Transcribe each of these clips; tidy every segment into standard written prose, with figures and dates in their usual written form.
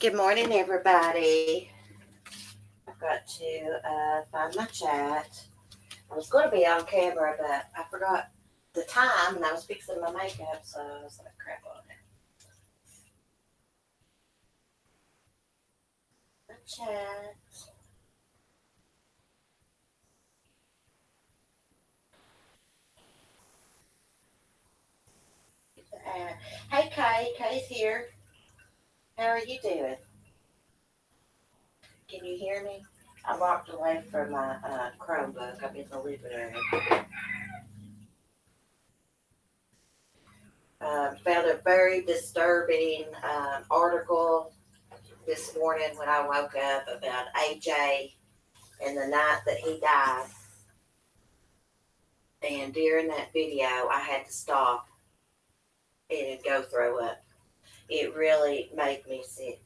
Good morning, everybody. I've got to find my chat. I was going to be on camera, but I forgot the time and I was fixing my makeup, so I was like, crap on it. My chat. Hey, Kay. Kay's here. How are you doing? Can you hear me? I walked away from my Chromebook. I'm in the living room. Found a very disturbing article this morning when I woke up about AJ and the night that he died. And during that video, I had to stop and go throw up. It really made me sick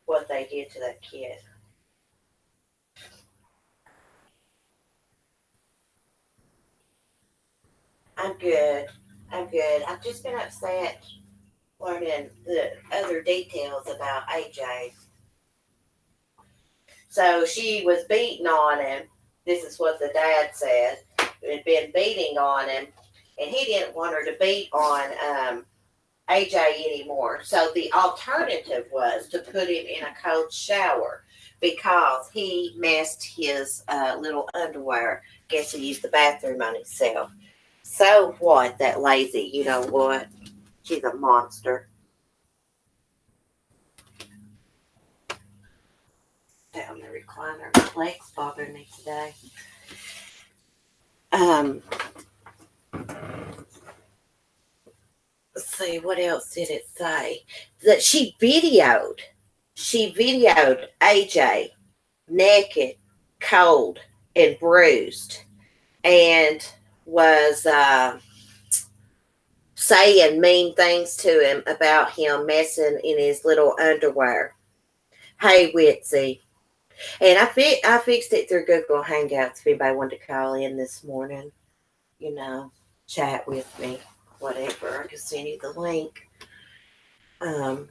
what they did to that kid. I'm good. I'm good. I've just been upset learning the other details about AJ. So she was beating on him. This is what the dad said. Had been beating on him, and he didn't want her to beat on AJ anymore. So the alternative was to put him in a cold shower because he messed his little underwear. Guess he used the bathroom on himself. So what? That lazy, you know what? She's a monster. Down the recliner. My legs bothering me today. Um, let's see, what else did it say? That she videoed AJ naked, cold, and bruised, and was saying mean things to him about him messing in his little underwear. Hey, Witsy. And I fixed it through Google Hangouts if anybody wanted to call in this morning, you know, chat with me, whatever. I can send you the link. Um,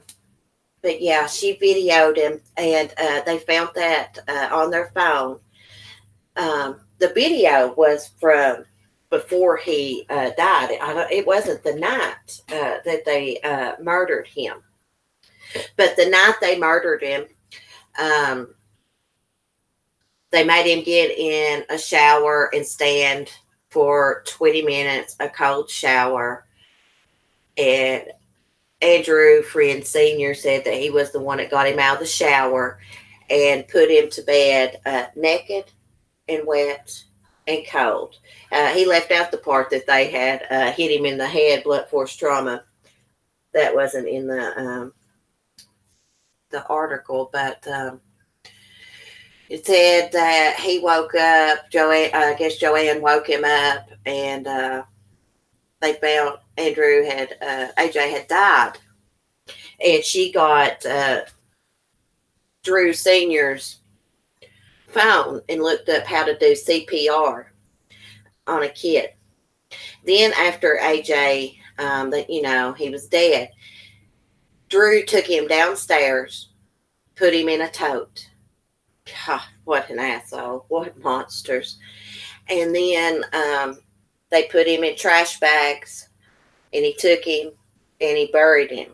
but yeah, she videoed him, and they found that on their phone. The video was from before he died. It wasn't the night that they murdered him, but the night they murdered him, um, they made him get in a shower and stand for 20 minutes, a cold shower. And Andrew Freund Sr. said that he was the one that got him out of the shower and put him to bed naked and wet and cold. He left out the part that they had hit him in the head, blunt force trauma. That wasn't in the article, but it said that he woke up. Joanne, I guess Joanne woke him up, and they found AJ had died, and she got Drew Senior's phone and looked up how to do CPR on a kid. Then after AJ, he was dead. Drew took him downstairs, put him in a tote. God, what an asshole! What monsters! And then they put him in trash bags, and he took him and he buried him.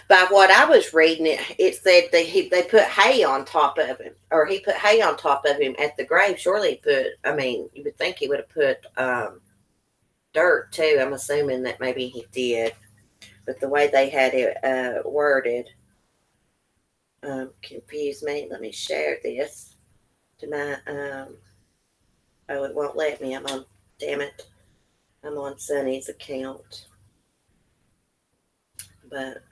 By what I was reading, it said they put hay on top of him, or he put hay on top of him at the grave. Surely he put. I mean, you would think he would have put dirt too. I'm assuming that maybe he did, but the way they had it worded confused me. Let me share this to my. Oh, it won't let me. I'm on. Damn it! I'm on Sunny's account, but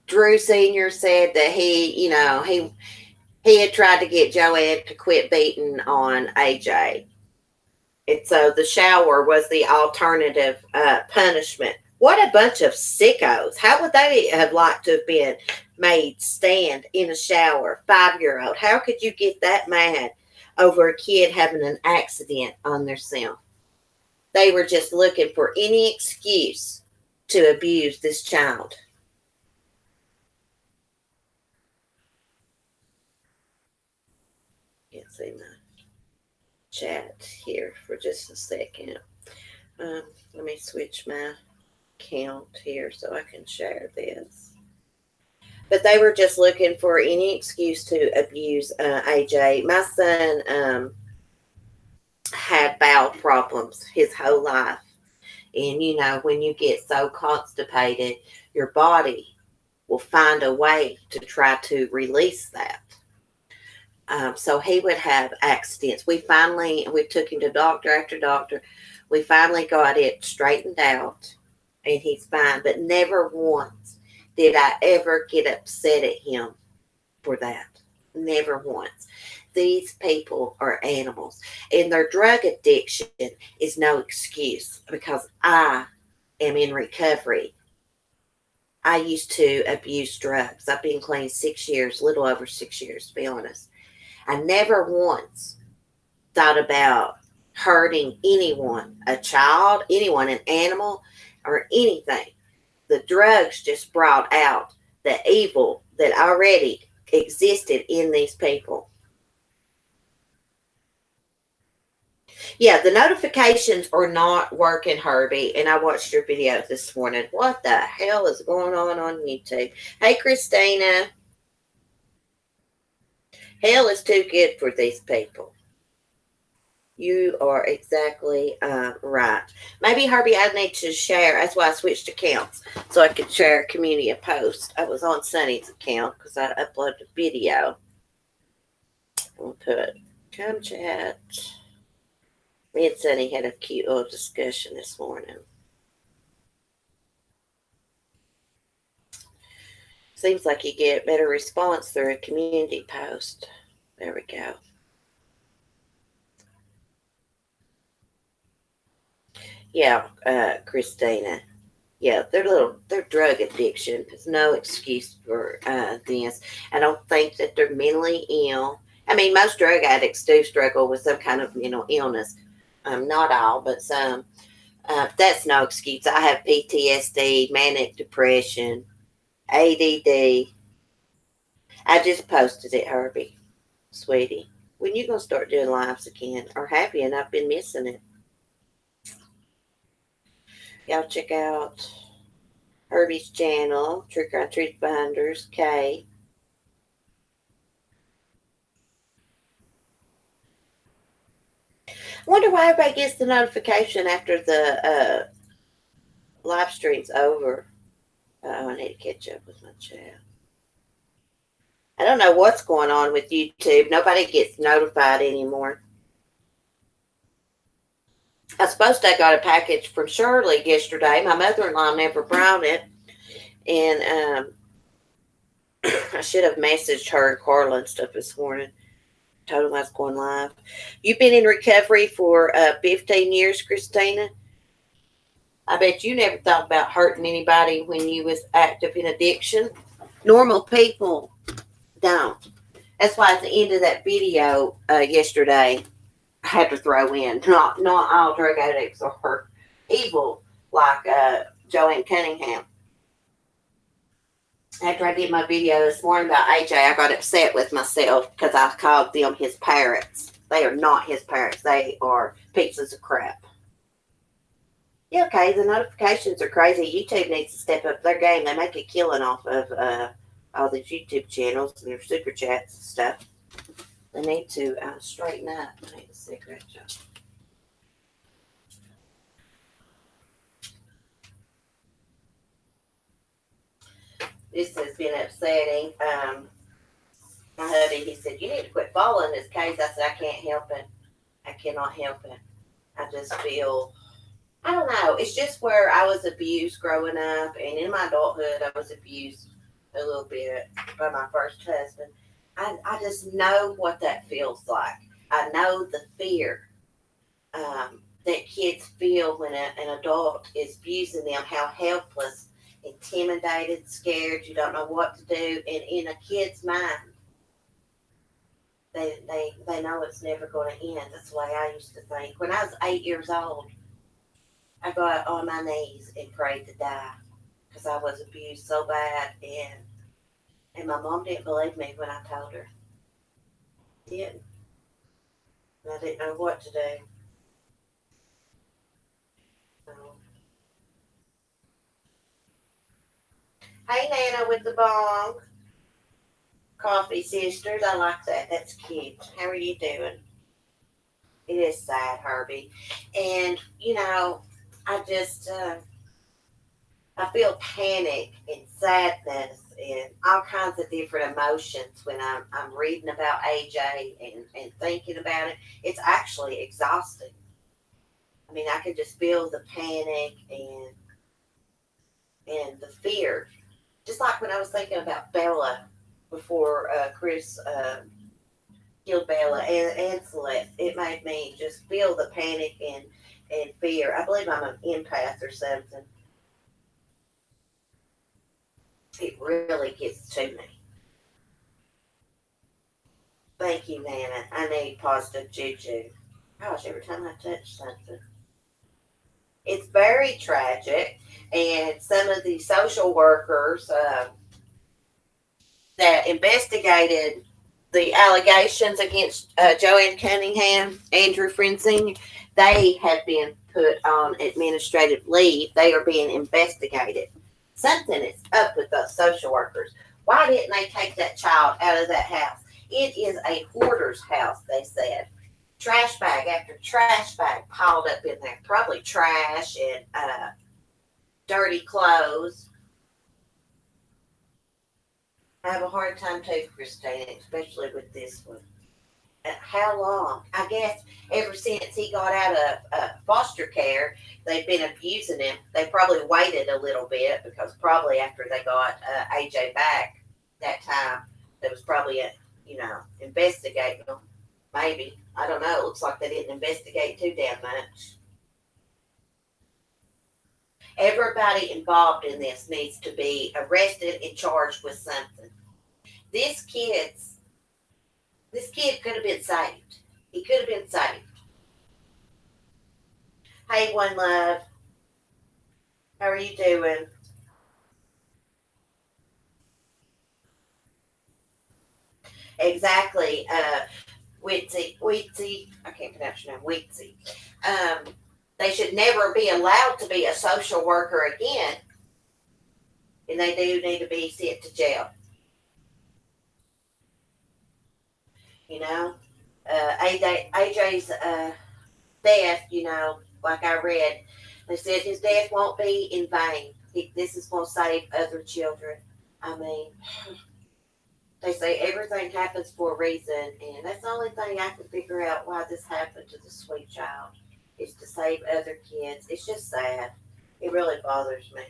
Drew Senior said that he had tried to get Joanne to quit beating on AJ, and so the shower was the alternative punishment. What a bunch of sickos! How would they have liked to have been made stand in a shower? 5-year-old. How could you get that mad over a kid having an accident on their self? They were just looking for any excuse to abuse this child. Can't see my chat here for just a second. Let me switch my account here so I can share this. But they were just looking for any excuse to abuse AJ. My son had bowel problems his whole life. And when you get so constipated, your body will find a way to try to release that. So he would have accidents. We took him to doctor after doctor. We finally got it straightened out, and he's fine. But never once did I ever get upset at him for that. Never once. These people are animals, and their drug addiction is no excuse because I am in recovery. I used to abuse drugs. I've been clean 6 years, little over 6 years, to be honest. I never once thought about hurting anyone, a child, anyone, an animal, or anything. The drugs just brought out the evil that already existed in these people. Yeah, the notifications are not working, Herbie, and I watched your video this morning. What the hell is going on YouTube? Hey, Christina. Hell is too good for these people. You are exactly right. Maybe, Herbie, I need to share. That's why I switched accounts, so I could share a community post. I was on Sunny's account because I uploaded a video. We'll put, come chat. Me and Sunny had a cute little discussion this morning. Seems like you get better response through a community post. There we go. Yeah, Christina. Yeah, their drug addiction is no excuse for this. I don't think that they're mentally ill. I mean, most drug addicts do struggle with some kind of mental illness. Not all, but some. That's no excuse. I have PTSD, manic depression, ADD. I just posted it, Herbie, sweetie. When you gonna start doing lives again, or have you? And I've been missing it. Y'all check out Herbie's channel, Trick or Treat Finders, K. I wonder why everybody gets the notification after the live stream's over. Oh, I need to catch up with my chat. I don't know what's going on with YouTube. Nobody gets notified anymore. I suppose I got a package from Shirley yesterday. My mother-in-law never brought it. And I should have messaged her and Carla and stuff this morning. Told them I was going live. You've been in recovery for 15 years, Christina? I bet you never thought about hurting anybody when you was active in addiction. Normal people don't. That's why at the end of that video yesterday, I had to throw in not all drug addicts are evil like Joanne Cunningham. After I did my video this morning about AJ, I got upset with myself because I called them his parents. They are not his parents. They are pieces of crap. Yeah, okay, the notifications are crazy. YouTube needs to step up their game. They make a killing off of all these YouTube channels and their super chats and stuff. They need to straighten up. I need a cigarette, Joe. This has been upsetting. My hubby, he said, you need to quit following this case. I said, I can't help it. I cannot help it. I just feel, I don't know. It's just where I was abused growing up. And in my adulthood, I was abused a little bit by my first husband. I just know what that feels like. I know the fear that kids feel when an adult is abusing them, how helpless, intimidated, scared, you don't know what to do. And in a kid's mind, they know it's never going to end. That's the way I used to think. When I was 8 years old, I got on my knees and prayed to die because I was abused so bad, and my mom didn't believe me when I told her. Didn't. And I didn't know what to do. So, hey, Nana with the bong. Coffee sisters. I like that. That's cute. How are you doing? It is sad, Herbie. And, I just, I feel panic and sadness and all kinds of different emotions when I'm reading about AJ and thinking about it. It's actually exhausting. I mean, I could just feel the panic and the fear. Just like when I was thinking about Bella before Chris killed Bella and Celeste, it made me just feel the panic and fear. I believe I'm an empath or something. It really gets to me. Thank you, Nana. I need positive juju. Gosh, every time I touch something. It's very tragic. And some of the social workers that investigated the allegations against Joanne Cunningham, Andrew Frenzing, they have been put on administrative leave. They are being investigated. Something is up with those social workers. Why didn't they take that child out of that house? It is a hoarder's house, they said. Trash bag after trash bag piled up in there. Probably trash and dirty clothes. I have a hard time too, Christine, especially with this one. How long? I guess ever since he got out of foster care, they've been abusing him. They probably waited a little bit because probably after they got AJ back that time, there was probably investigating them. Maybe. I don't know. It looks like they didn't investigate too damn much. Everybody involved in this needs to be arrested and charged with something. This kid's this kid could have been saved. He could have been saved. Hey, One Love, how are you doing? Exactly. Wheatsy, I can't pronounce your name, Wheatsy. Um, they should never be allowed to be a social worker again, and they do need to be sent to jail. You know, AJ's death, like I read, they said his death won't be in vain. This is going to save other children. I mean, they say everything happens for a reason, and that's the only thing I can figure out why this happened to the sweet child is to save other kids. It's just sad. It really bothers me.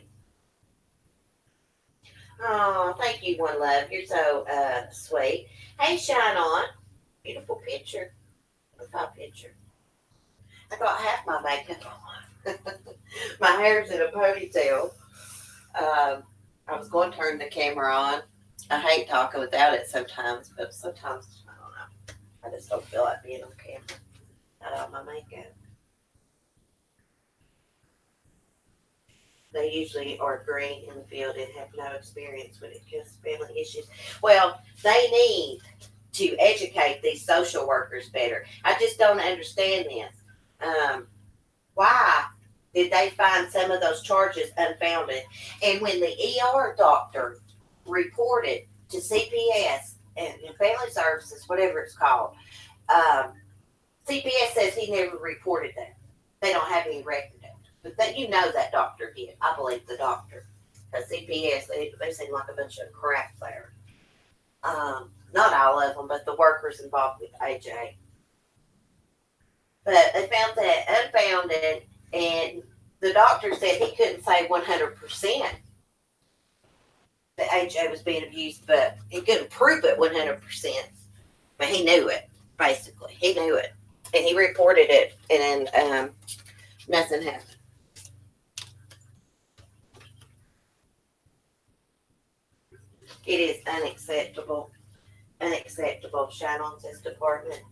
Oh, thank you, One Love. You're so sweet. Hey, Shine On. Beautiful picture. Profile picture. I got half my makeup on. My hair's in a ponytail. I was going to turn the camera on. I hate talking without it sometimes, but sometimes I don't know. I just don't feel like being on camera without all my makeup. They usually are green in the field and have no experience when it comes to family issues. Well, they need to educate these social workers better. I just don't understand this. Um, why did they find some of those charges unfounded? And when the ER doctor reported to CPS and Family Services, whatever it's called, um, CPS says he never reported that. They don't have any record of it. But that that doctor did. I believe the doctor. Because CPS, they seem like a bunch of crap there. Not all of them, but the workers involved with AJ. But they found that unfounded, and the doctor said he couldn't say 100% that AJ was being abused, but he couldn't prove it 100%. But he knew it, basically. He knew it. And he reported it, and nothing happened. It is unacceptable. Unacceptable. Shine on this department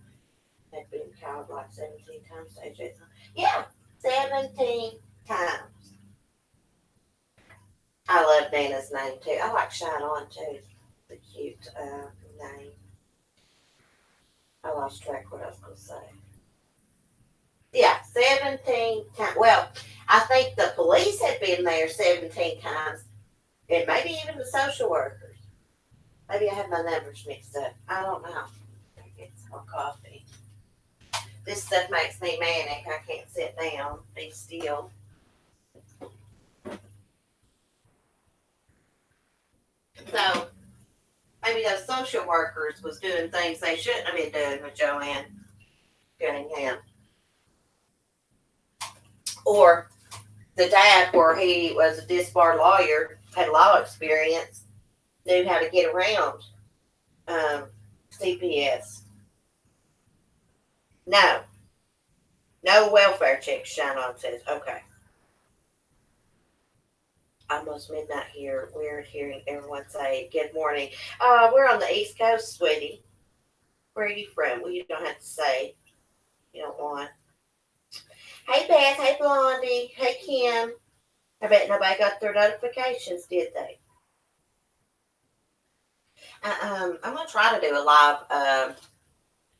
had been called like 17 times to AJ. Yeah, 17 times. I love Nana's name too. I like Shine On too. The cute name. I lost track what I was going to say. Yeah, 17 times. Well, I think the police had been there 17 times, and maybe even the social workers. Maybe I have my numbers mixed up. I don't know. Get some more coffee. This stuff makes me manic. I can't sit down, be still. So maybe those social workers was doing things they shouldn't have been doing with Joanne Cunningham. Or the dad, where he was a disbarred lawyer, had law experience, knew how to get around CPS. No. No welfare checks, Shine On says. Okay. Almost midnight here. We're hearing everyone say good morning. We're on the East Coast, sweetie. Where are you from? Well, you don't have to say. You don't want. Hey, Beth. Hey, Blondie. Hey, Kim. I bet nobody got their notifications, did they? I'm going to try to do a live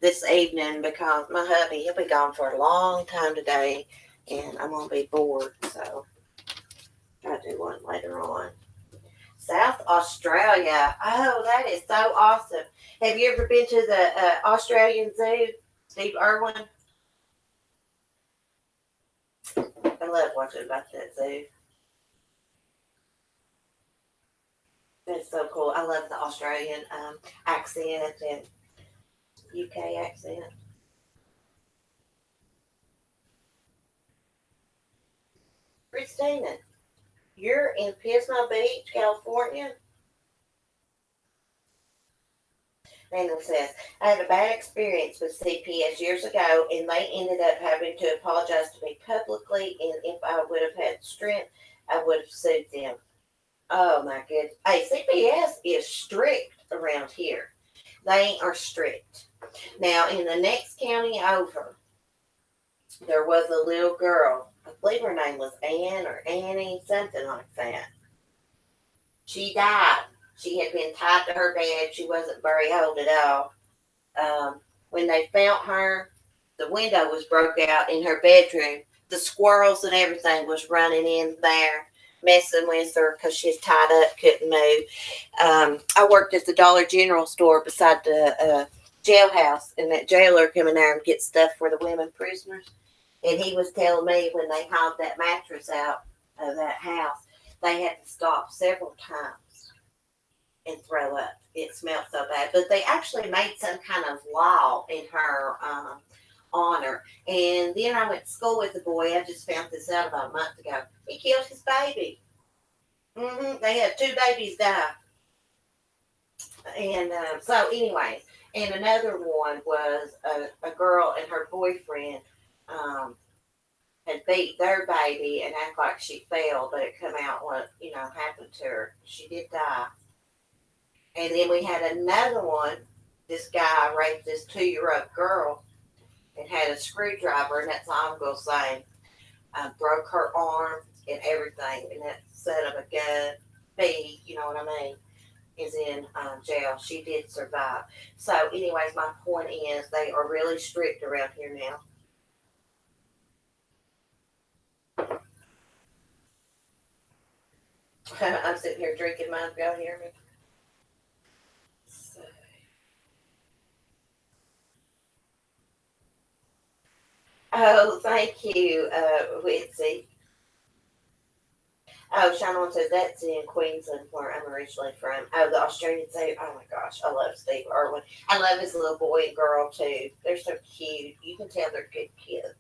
this evening because my hubby, he'll be gone for a long time today, and I'm going to be bored, so I'll do one later on. South Australia. Oh, that is so awesome. Have you ever been to the Australian Zoo, Steve Irwin? I love watching about that zoo. It's so cool. I love the Australian accent and UK accent. Christina, you're in Pismo Beach, California? Nana says, I had a bad experience with CPS years ago, and they ended up having to apologize to me publicly, and if I would have had strength, I would have sued them. Oh, my goodness. Hey, CPS is strict around here. They are strict. Now, in the next county over, there was a little girl. I believe her name was Ann or Annie, something like that. She died. She had been tied to her bed. She wasn't very old at all. When they found her, the window was broke out in her bedroom. The squirrels and everything was running in there, messing with her because she's tied up, couldn't move. I worked at the Dollar General store beside the jailhouse, and that jailer come in there and get stuff for the women prisoners. And he was telling me when they hauled that mattress out of that house, they had to stop several times and throw up. It smelled so bad. But they actually made some kind of law in her honor. And then I went to school with the boy. I just found this out about a month ago. He killed his baby. They had 2 babies die. And so, anyways, and another one was a girl and her boyfriend had beat their baby and act like she fell, but it come out what happened to her. She did die. And then we had another one. This guy raped this 2-year-old girl and had a screwdriver, and that's all I'm gonna say. Broke her arm and everything, and that son of a gun, B, you know what I mean, is in jail. She did survive. So, anyways, my point is they are really strict around here now. I'm sitting here drinking mine. Y'all hear me? So. Oh, thank you, Witsy. Oh, Shannon says that's in Queensland, where I'm originally from. Oh, the Australian Zoo. Oh my gosh, I love Steve Irwin. I love his little boy and girl too. They're so cute. You can tell they're good kids.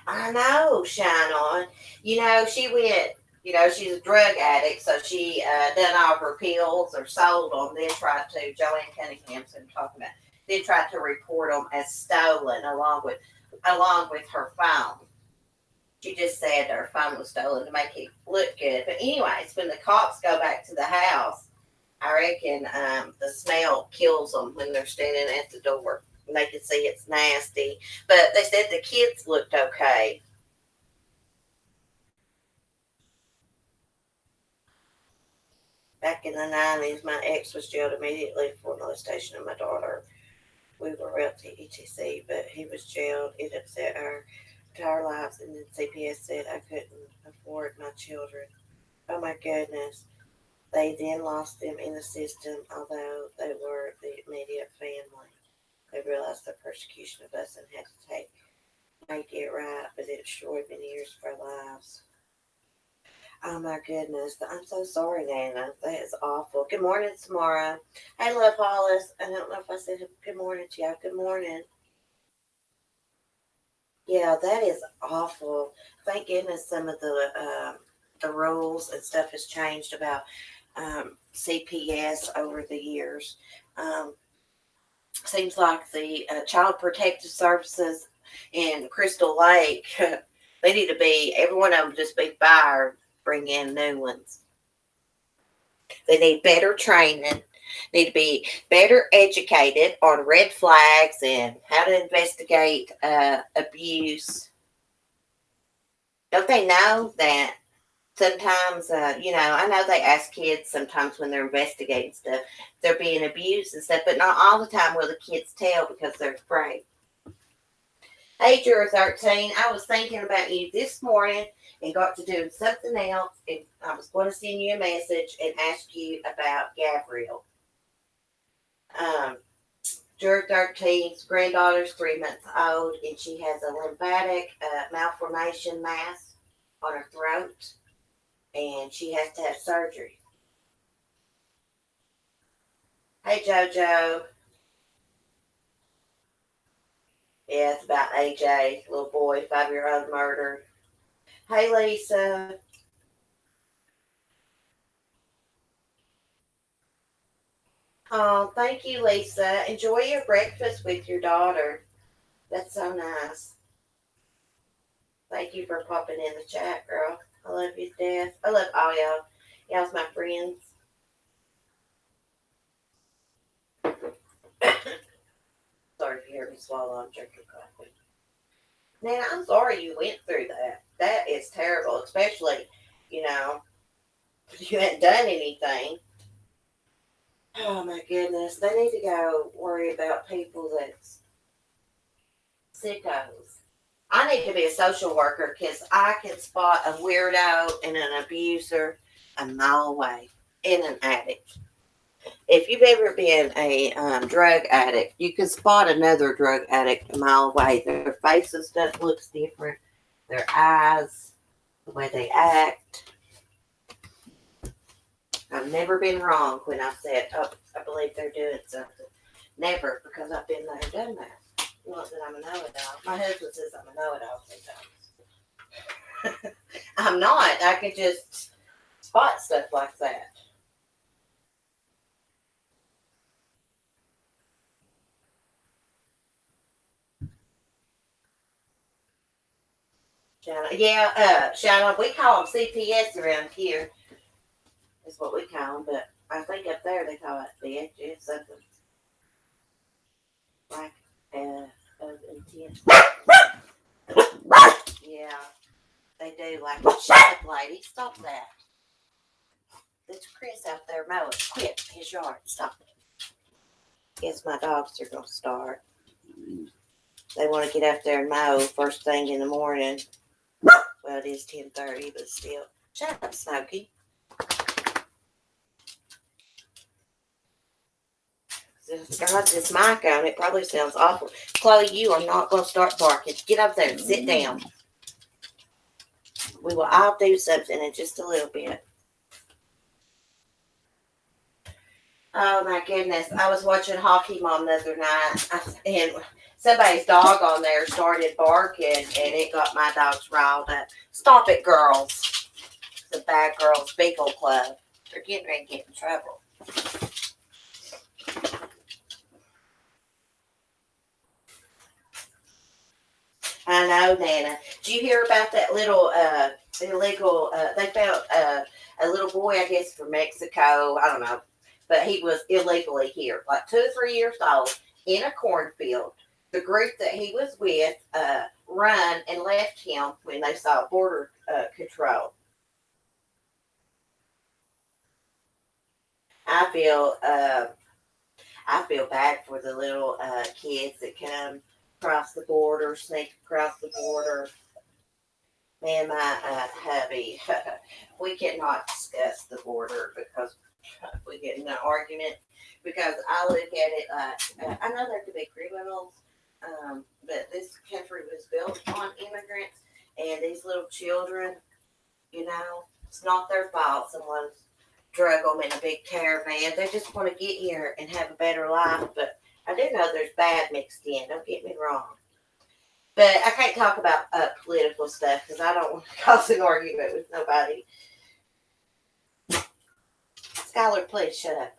I know, Shannon. She went. She's a drug addict, so she done all of her pills or sold them. Then tried to. Joanne Cunningham's been talking about. Then tried to report them as stolen, along with her phone. She just said her phone was stolen to make it look good. But anyways, when the cops go back to the house, I reckon the smell kills them when they're standing at the door. And they can see it's nasty. But they said the kids looked okay. Back in the 90s, my ex was jailed immediately for molestation of my daughter. We were real etc., but he was jailed. It upset our entire lives. And then CPS said I couldn't afford my children. Oh my goodness. They then lost them in the system, although they were the immediate family. They realized the persecution of us and had to make it right, but it destroyed many years of our lives. Oh my goodness. I'm so sorry, Nana. That is awful. Good morning, Samara. Hey, Love Hollis. I don't know if I said good morning to you. Good morning. Yeah, that is awful. Thank goodness some of the rules and stuff has changed about CPS over the years. Um, Seems like the Child Protective Services in Crystal Lake, they need to be, every one of them just be fired, bring in new ones. They need better training, need to be better educated on red flags and how to investigate abuse. Don't they know that sometimes, I know they ask kids sometimes when they're investigating stuff, they're being abused and stuff, but not all the time will the kids tell because they're afraid. Hey, Juror 13, I was thinking about you this morning and got to do something else, and I was going to send you a message and ask you about Gabrielle. Juror 13's granddaughter's 3 months old, and she has a lymphatic malformation mass on her throat, and she has to have surgery. Hey, JoJo. Yeah, it's about AJ, little boy, 5-year-old murdered. Hey, Lisa. Oh, thank you, Lisa. Enjoy your breakfast with your daughter. That's so nice. Thank you for popping in the chat, girl. I love you to death. I love all y'all. Y'all's my friends. Sorry if you hear me swallow. I'm drinking coffee. Man, I'm sorry you went through that. That is terrible, especially, you know, if you hadn't done anything. Oh my goodness. They need to go worry about people that's sickos. I need to be a social worker because I can spot a weirdo and an abuser a mile away and an addict. If you've ever been a drug addict, you can spot another drug addict a mile away. Their face and stuff looks different. Their eyes, the way they act. I've never been wrong when I said, oh, I believe they're doing something. Never, because I've been there and done that. Not that I'm a know-it-all. My husband says I'm a know-it-all sometimes. I'm not. I could just spot stuff like that. Shannon, we call them CPS around here. Is what we call them, but I think up there they call it BHS, something like of intent. Yeah, they do. Like, shut up, lady. Stop that. There's Chris out there mowing. Quit his yard. Stop it. Guess my dogs are going to start. They want to get out there and mow first thing in the morning. Well, it is 10:30, but still. Shut up, Smokey. Got this mic on. It probably sounds awful. Chloe, you are not going to start barking. Get up there and sit down. We will all do something in just a little bit. Oh my goodness. I was watching Hockey Mom the other night, and somebody's dog on there started barking, and it got my dogs riled up. Stop it, girls. The Bad Girls Beagle Club. They're getting ready to get in trouble. I know, Nana. Did you hear about that little illegal? They found a little boy, I guess, from Mexico. I don't know. but he was illegally here, like 2 or 3 years old, in a cornfield. The group that he was with run and left him when they saw border control. I feel I feel bad for the little kids that come across the border, sneak across the border. Me and my hubby, we cannot discuss the border because we get in an argument. Because I look at it like I know there could be criminals, but this country was built on immigrants and these little children. It's not their fault. Someone's drug them in a big caravan. They just want to get here and have a better life. But I do know there's bad mixed in. Don't get me wrong. But I can't talk about political stuff because I don't want to cause an argument with nobody. Skylar, please shut up.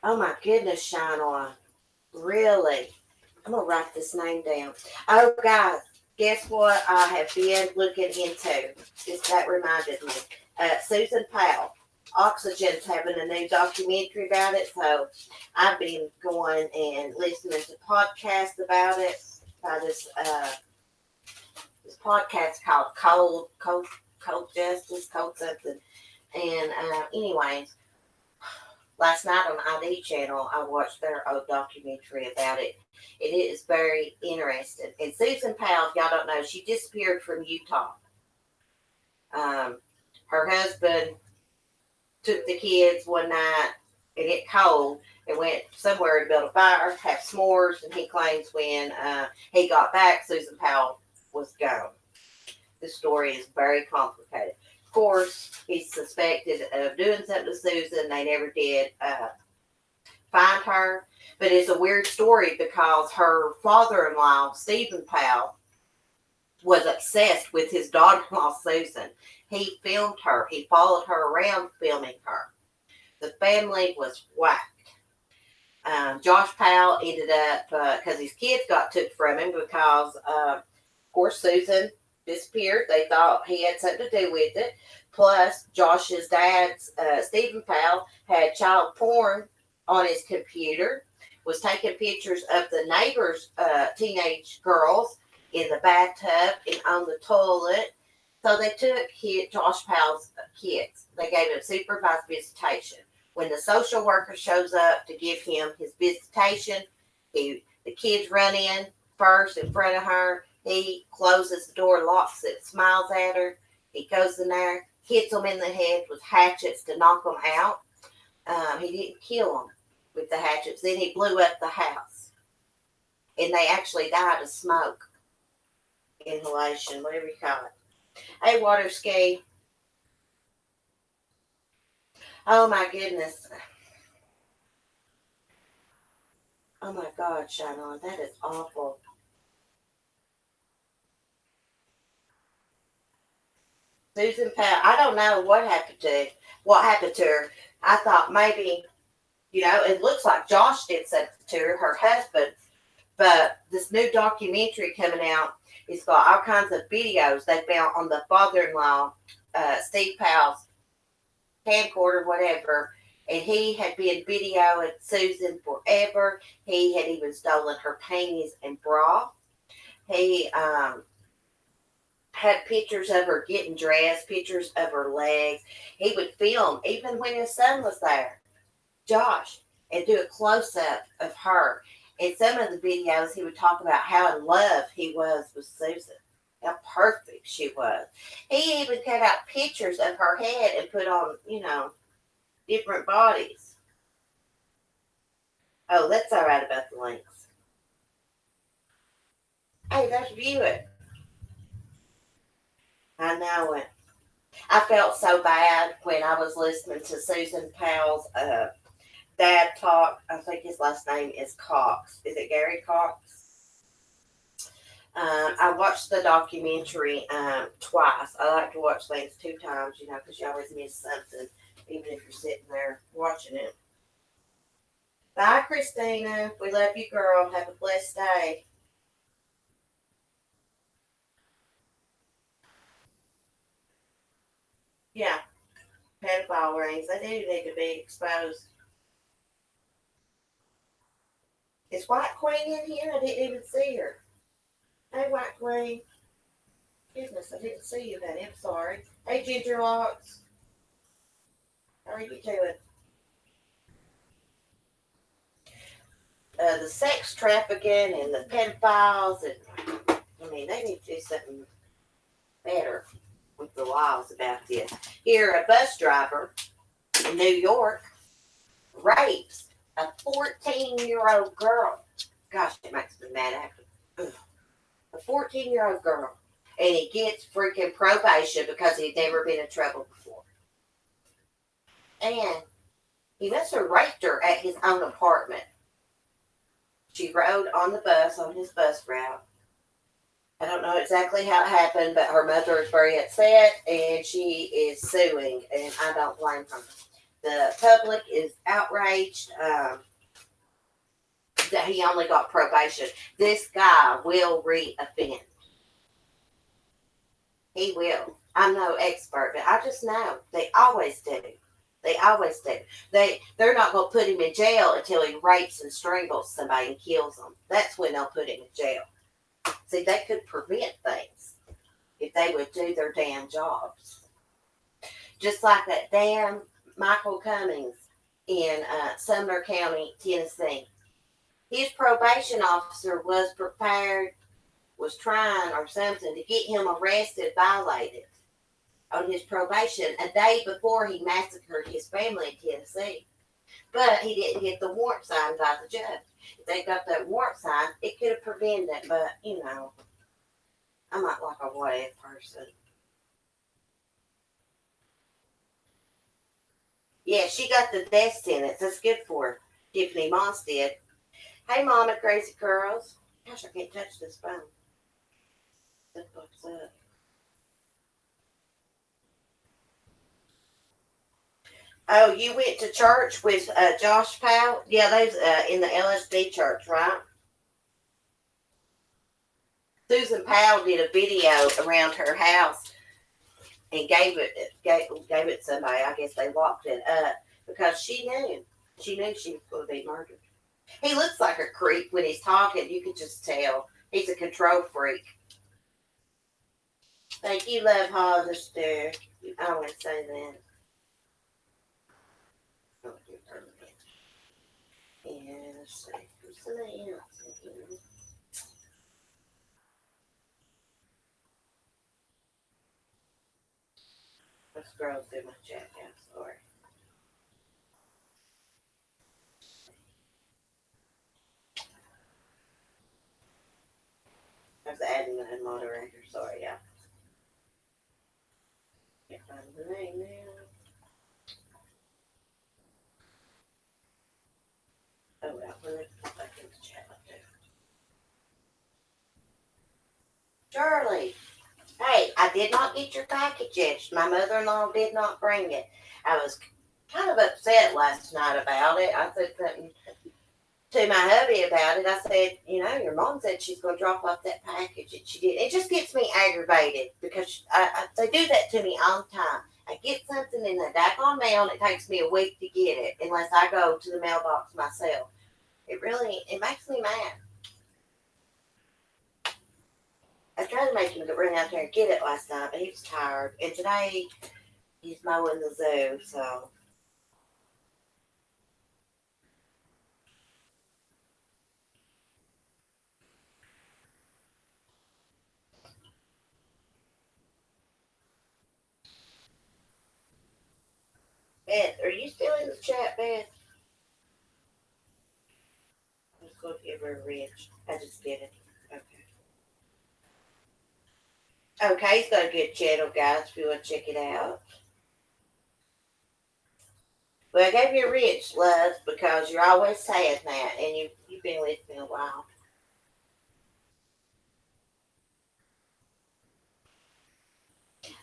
Oh my goodness, Shine On. Really? I'm going to write this name down. Oh, guys, guess what I have been looking into? That reminded me. Susan Powell. Oxygen's having a new documentary about it, so I've been going and listening to podcasts about it by this podcast called Cold Justice, Cold something. And anyways, last night on the ID channel, I watched their old documentary about it. It is very interesting. And Susan Powell, if y'all don't know, she disappeared from Utah. Her husband took the kids one night and it cold and went somewhere to build a fire, have s'mores, and he claims when he got back, Susan Powell was gone. The story is very complicated. Of course, he's suspected of doing something to Susan. They never did find her. But it's a weird story because her father-in-law, Stephen Powell, was obsessed with his daughter-in-law, Susan. He filmed her. He followed her around filming her. The family was whacked. Josh Powell ended up, because his kids got took from him because, of course, Susan disappeared. They thought he had something to do with it. Plus, Josh's dad's, Stephen Powell, had child porn on his computer, was taking pictures of the neighbors' teenage girls in the bathtub and on the toilet. So they took Josh Powell's kids. They gave him supervised visitation. When the social worker shows up to give him his visitation, the kids run in first in front of her. He closes the door, locks it, smiles at her. He goes in there, hits them in the head with hatchets to knock them out. He didn't kill them with the hatchets. Then he blew up the house. And they actually died of smoke inhalation, whatever you call it. Hey, water ski. Oh my goodness. Oh my God, Shannon, that is awful. Susan Powell, I don't know what happened to her. I thought maybe, it looks like Josh did something to her husband, but this new documentary coming out, it's got all kinds of videos they found on the father-in-law, Steve Powell's camcorder, whatever, and he had been videoing Susan forever. He had even stolen her panties and bra. He had pictures of her getting dressed, pictures of her legs. He would film even when his son was there, Josh, and do a close-up of her. In some of the videos, he would talk about how in love he was with Susan, how perfect she was. He even cut out pictures of her head and put on, different bodies. Oh, that's all right about the links. Hey, let's view it. I know it. I felt so bad when I was listening to Susan Powell's dad talk. I think his last name is Cox. Is it Gary Cox? I watched the documentary twice. I like to watch things 2 times, because you always miss something, even if you're sitting there watching it. Bye, Christina. We love you, girl. Have a blessed day. Pedophile rings, they do need to be exposed. Is White Queen in here? I didn't even see her. Hey, White Queen. Goodness, I didn't see you, honey. I'm sorry. Hey, Ginger Locks. How are you doing? The sex trafficking and the pedophiles, and I mean, they need to do something better with the laws about this. Here, a bus driver in New York rapes a 14-year-old girl. Gosh, it makes me mad after. Ugh. A 14-year-old girl. And he gets freaking probation because he'd never been in trouble before. And he must have raped her at his own apartment. She rode on the bus, on his bus route. I don't know exactly how it happened, but her mother is very upset and she is suing, and I don't blame her. The public is outraged that he only got probation. This guy will reoffend. He will. I'm no expert, but I just know they always do. They always do. They're not going to put him in jail until he rapes and strangles somebody and kills them. That's when they'll put him in jail. See, they could prevent things if they would do their damn jobs. Just like that damn Michael Cummings in Sumner County, Tennessee. His probation officer was prepared, was trying or something to get him arrested, violated on his probation a day before he massacred his family in Tennessee. But he didn't get the warrant signed by the judge. If they got that warrant signed, it could have prevented it. But, you know, I'm not like a what if person. Yeah, she got the death sentence. That's good for her. Tiffany Moss did. Hey, Mama, Crazy Curls. Gosh, I can't touch this phone. That fucks up. Oh, you went to church with Josh Powell? Yeah, those in the LSD church, right? Susan Powell did a video around her house and gave it to somebody. I guess they locked it up because she knew she was going to be murdered. He looks like a creep when he's talking. You can just tell he's a control freak. Thank you, Love Hollister. I want to say that. And let's see, who's somebody else in here? Let's scroll through my chat now. Sorry. I was adding a moderator. Sorry, yeah. Can't find the name now. Oh well, let's get back in the chat up there. Charlie, hey, I did not get your package yet. My mother-in-law did not bring it. I was kind of upset last night about it. I said something to my hubby about it. I said, you know, your mom said she's going to drop off that package, and she did. It just gets me aggravated because they do that to me all the time. I get something in the daggone mail, and it takes me a week to get it unless I go to the mailbox myself. It makes me mad. I tried to make him run out there and get it last night, but he was tired. And today he's mowing the zoo, so. Beth, are you still in the chat, Beth? Let's go give her a wrench. I just did it. Okay. Okay, he's got a good channel, guys, if you want to check it out. Well, I gave you a wrench, love, because you're always saying that, and you've been with me a while.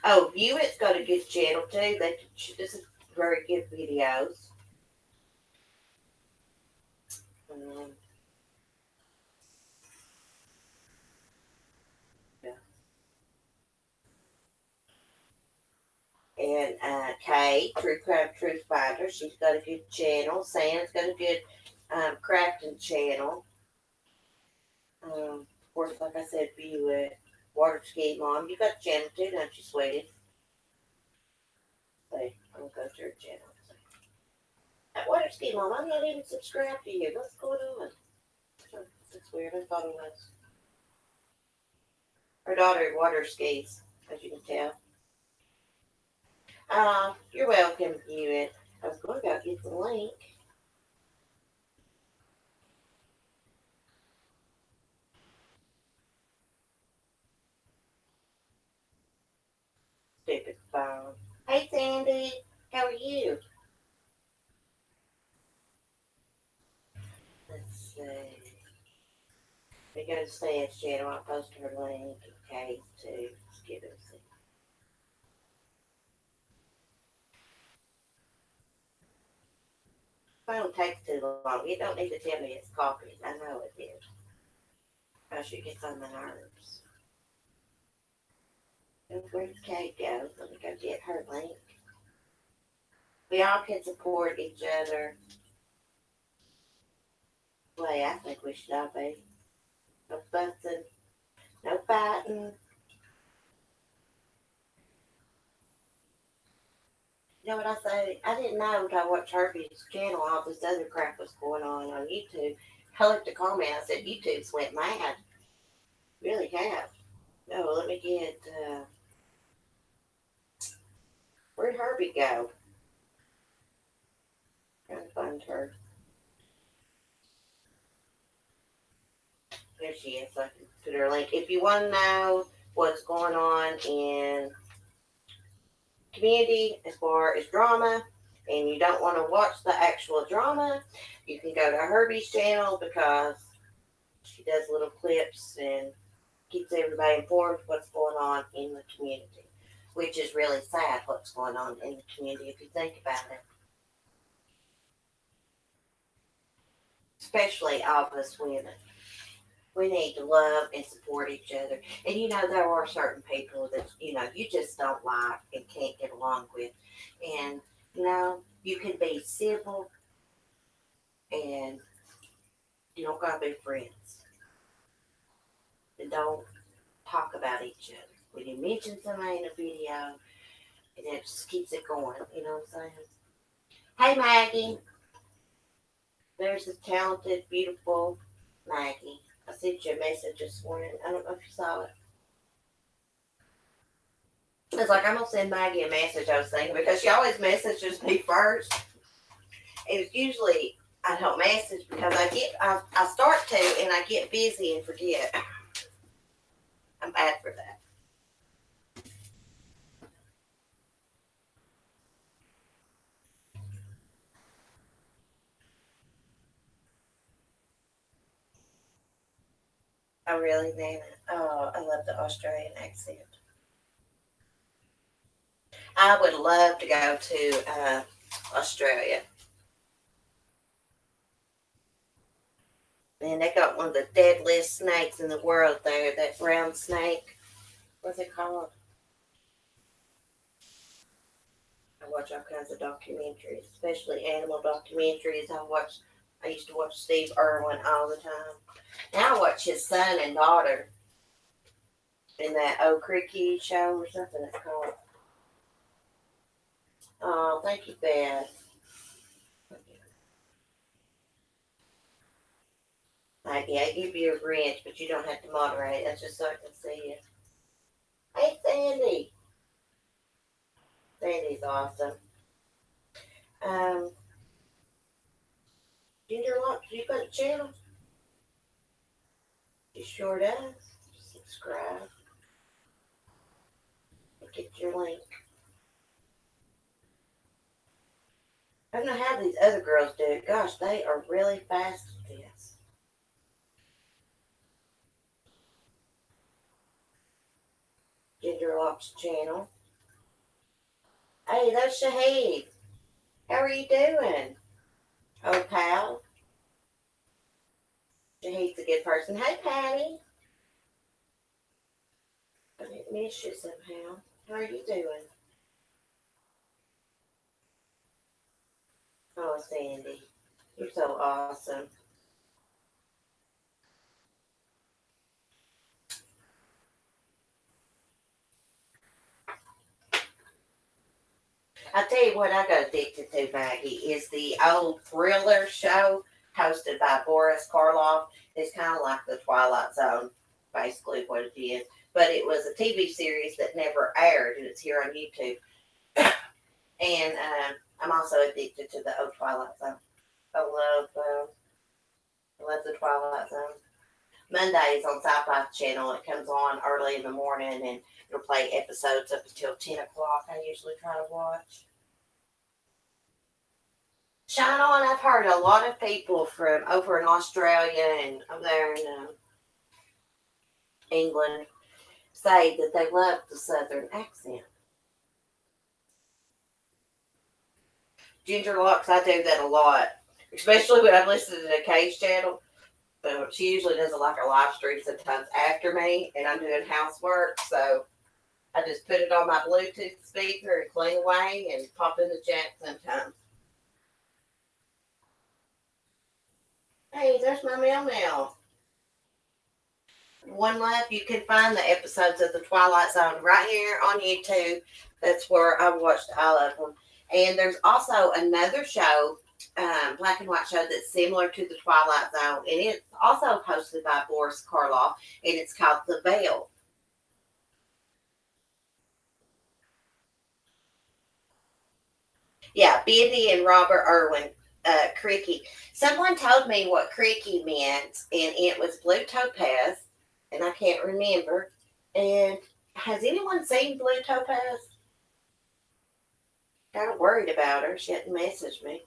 Oh, Hewitt's got a good channel, too. She does very good videos. Um, yeah. And Kate, True Crime Truth Finder, she's got a good channel. Sam's got a good crafting channel. Of course, like I said, View it. Water Ski Mom, you got a channel too, don't you, sweetie? Say, I'm gonna go to her channel. Water Ski Mom, I'm not even subscribed to you. What's going on? That's weird. I thought it was. Her daughter water skis, as you can tell. You're welcome, Hewitt. I was going to go get the link. Stupid phone. Hey, Sandy. How are you? Let's see. We go to Sam's channel. I'll post her link. Okay, too. Let's give it a see. Phone takes too long. You don't need to tell me it's copied. I know it is. Because it gets on my nerves. Where did Kate go? Let me go get her link. We all can support each other. Way I think we should all be. No fussing, no fighting. You know what I say? I didn't know until I watched Herbie's channel all this other crap was going on YouTube. I looked at the comment. I said, YouTube's went mad. Really have. No, let me get, where'd Herbie go? Trying to find her. There she is. So I can put her link. If you want to know what's going on in community as far as drama, and you don't want to watch the actual drama, you can go to Herbie's channel because she does little clips and keeps everybody informed what's going on in the community, which is really sad what's going on in the community if you think about it. Especially all of us women. We need to love and support each other. And there are certain people that, you just don't like and can't get along with. And, you can be civil and you don't gotta be friends. And don't talk about each other. When you mention somebody in a video, and it just keeps it going, you know what I'm saying? Hey Maggie. There's the talented, beautiful Maggie. I sent you a message this morning. I don't know if you saw it. It's like I'm gonna send Maggie a message. I was thinking because she always messages me first. It's usually I don't message because I start to and I get busy and forget. I'm bad for that. Oh really, Nana? Oh, I love the Australian accent. I would love to go to Australia. And they got one of the deadliest snakes in the world there, that brown snake. What's it called? I watch all kinds of documentaries, especially animal documentaries. I used to watch Steve Irwin all the time. Now I watch his son and daughter in that Old Creaky show or something it's called. Oh, thank you, Beth. Maggie, I give you a wrench, but you don't have to moderate. That's just so I can see you. Hey, Sandy. Sandy's awesome. Um, Ginger Locks, you got a channel? She sure does. Subscribe. Get your link. I don't know how these other girls do it. Gosh, they are really fast at this. Ginger Locks channel. Hey, that's Shahid. How are you doing? Oh, pal. Shahid's a good person. Hey, Patty. I didn't miss you somehow. How are you doing? Oh, Sandy, you're so awesome. I tell you what I got addicted to, Maggie, is the old thriller show hosted by Boris Karloff. It's kind of like the Twilight Zone, basically what it is. But it was a TV series that never aired, and it's here on YouTube. And I'm also addicted to the old Twilight Zone. I love the Twilight Zone. Mondays on Sci-Fi Channel, it comes on early in the morning, and it'll play episodes up until 10 o'clock. I usually try to watch. Shine on. I've heard a lot of people from over in Australia and over there in England say that they love the Southern accent. Ginger Locks, I do that a lot, especially when I'm listening to the Cage channel. She usually does a live stream sometimes after me, and I'm doing housework, so I just put it on my Bluetooth speaker and clean away and pop in the chat sometimes. Hey, there's my mail. One Love, you can find the episodes of The Twilight Zone right here on YouTube. That's where I watched all of them. And there's also another show, black and white show, that's similar to The Twilight Zone. And it's also hosted by Boris Karloff, and it's called The Veil. Yeah, Bendy and Robert Irwin, Cricky. Someone told me what Cricky meant, and it was blue topaz, and I can't remember. And has anyone seen Blue Topaz? Kind of worried about her. She hadn't messaged me.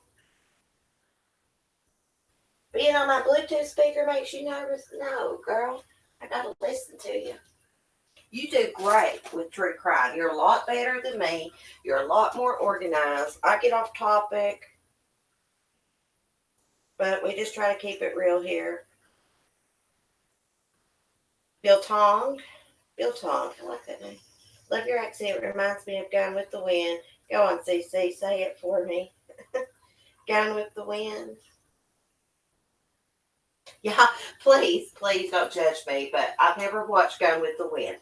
Being on my Bluetooth speaker makes you nervous? No, girl. I gotta listen to you. You do great with true crime. You're a lot better than me. You're a lot more organized. I get off topic, but we just try to keep it real here. Bill Tong. Bill Tong. I like that name. Love your accent. It reminds me of Gone with the Wind. Go on, CC. Say it for me. Gone with the Wind. Yeah, please don't judge me, but I've never watched Gone with the Wind.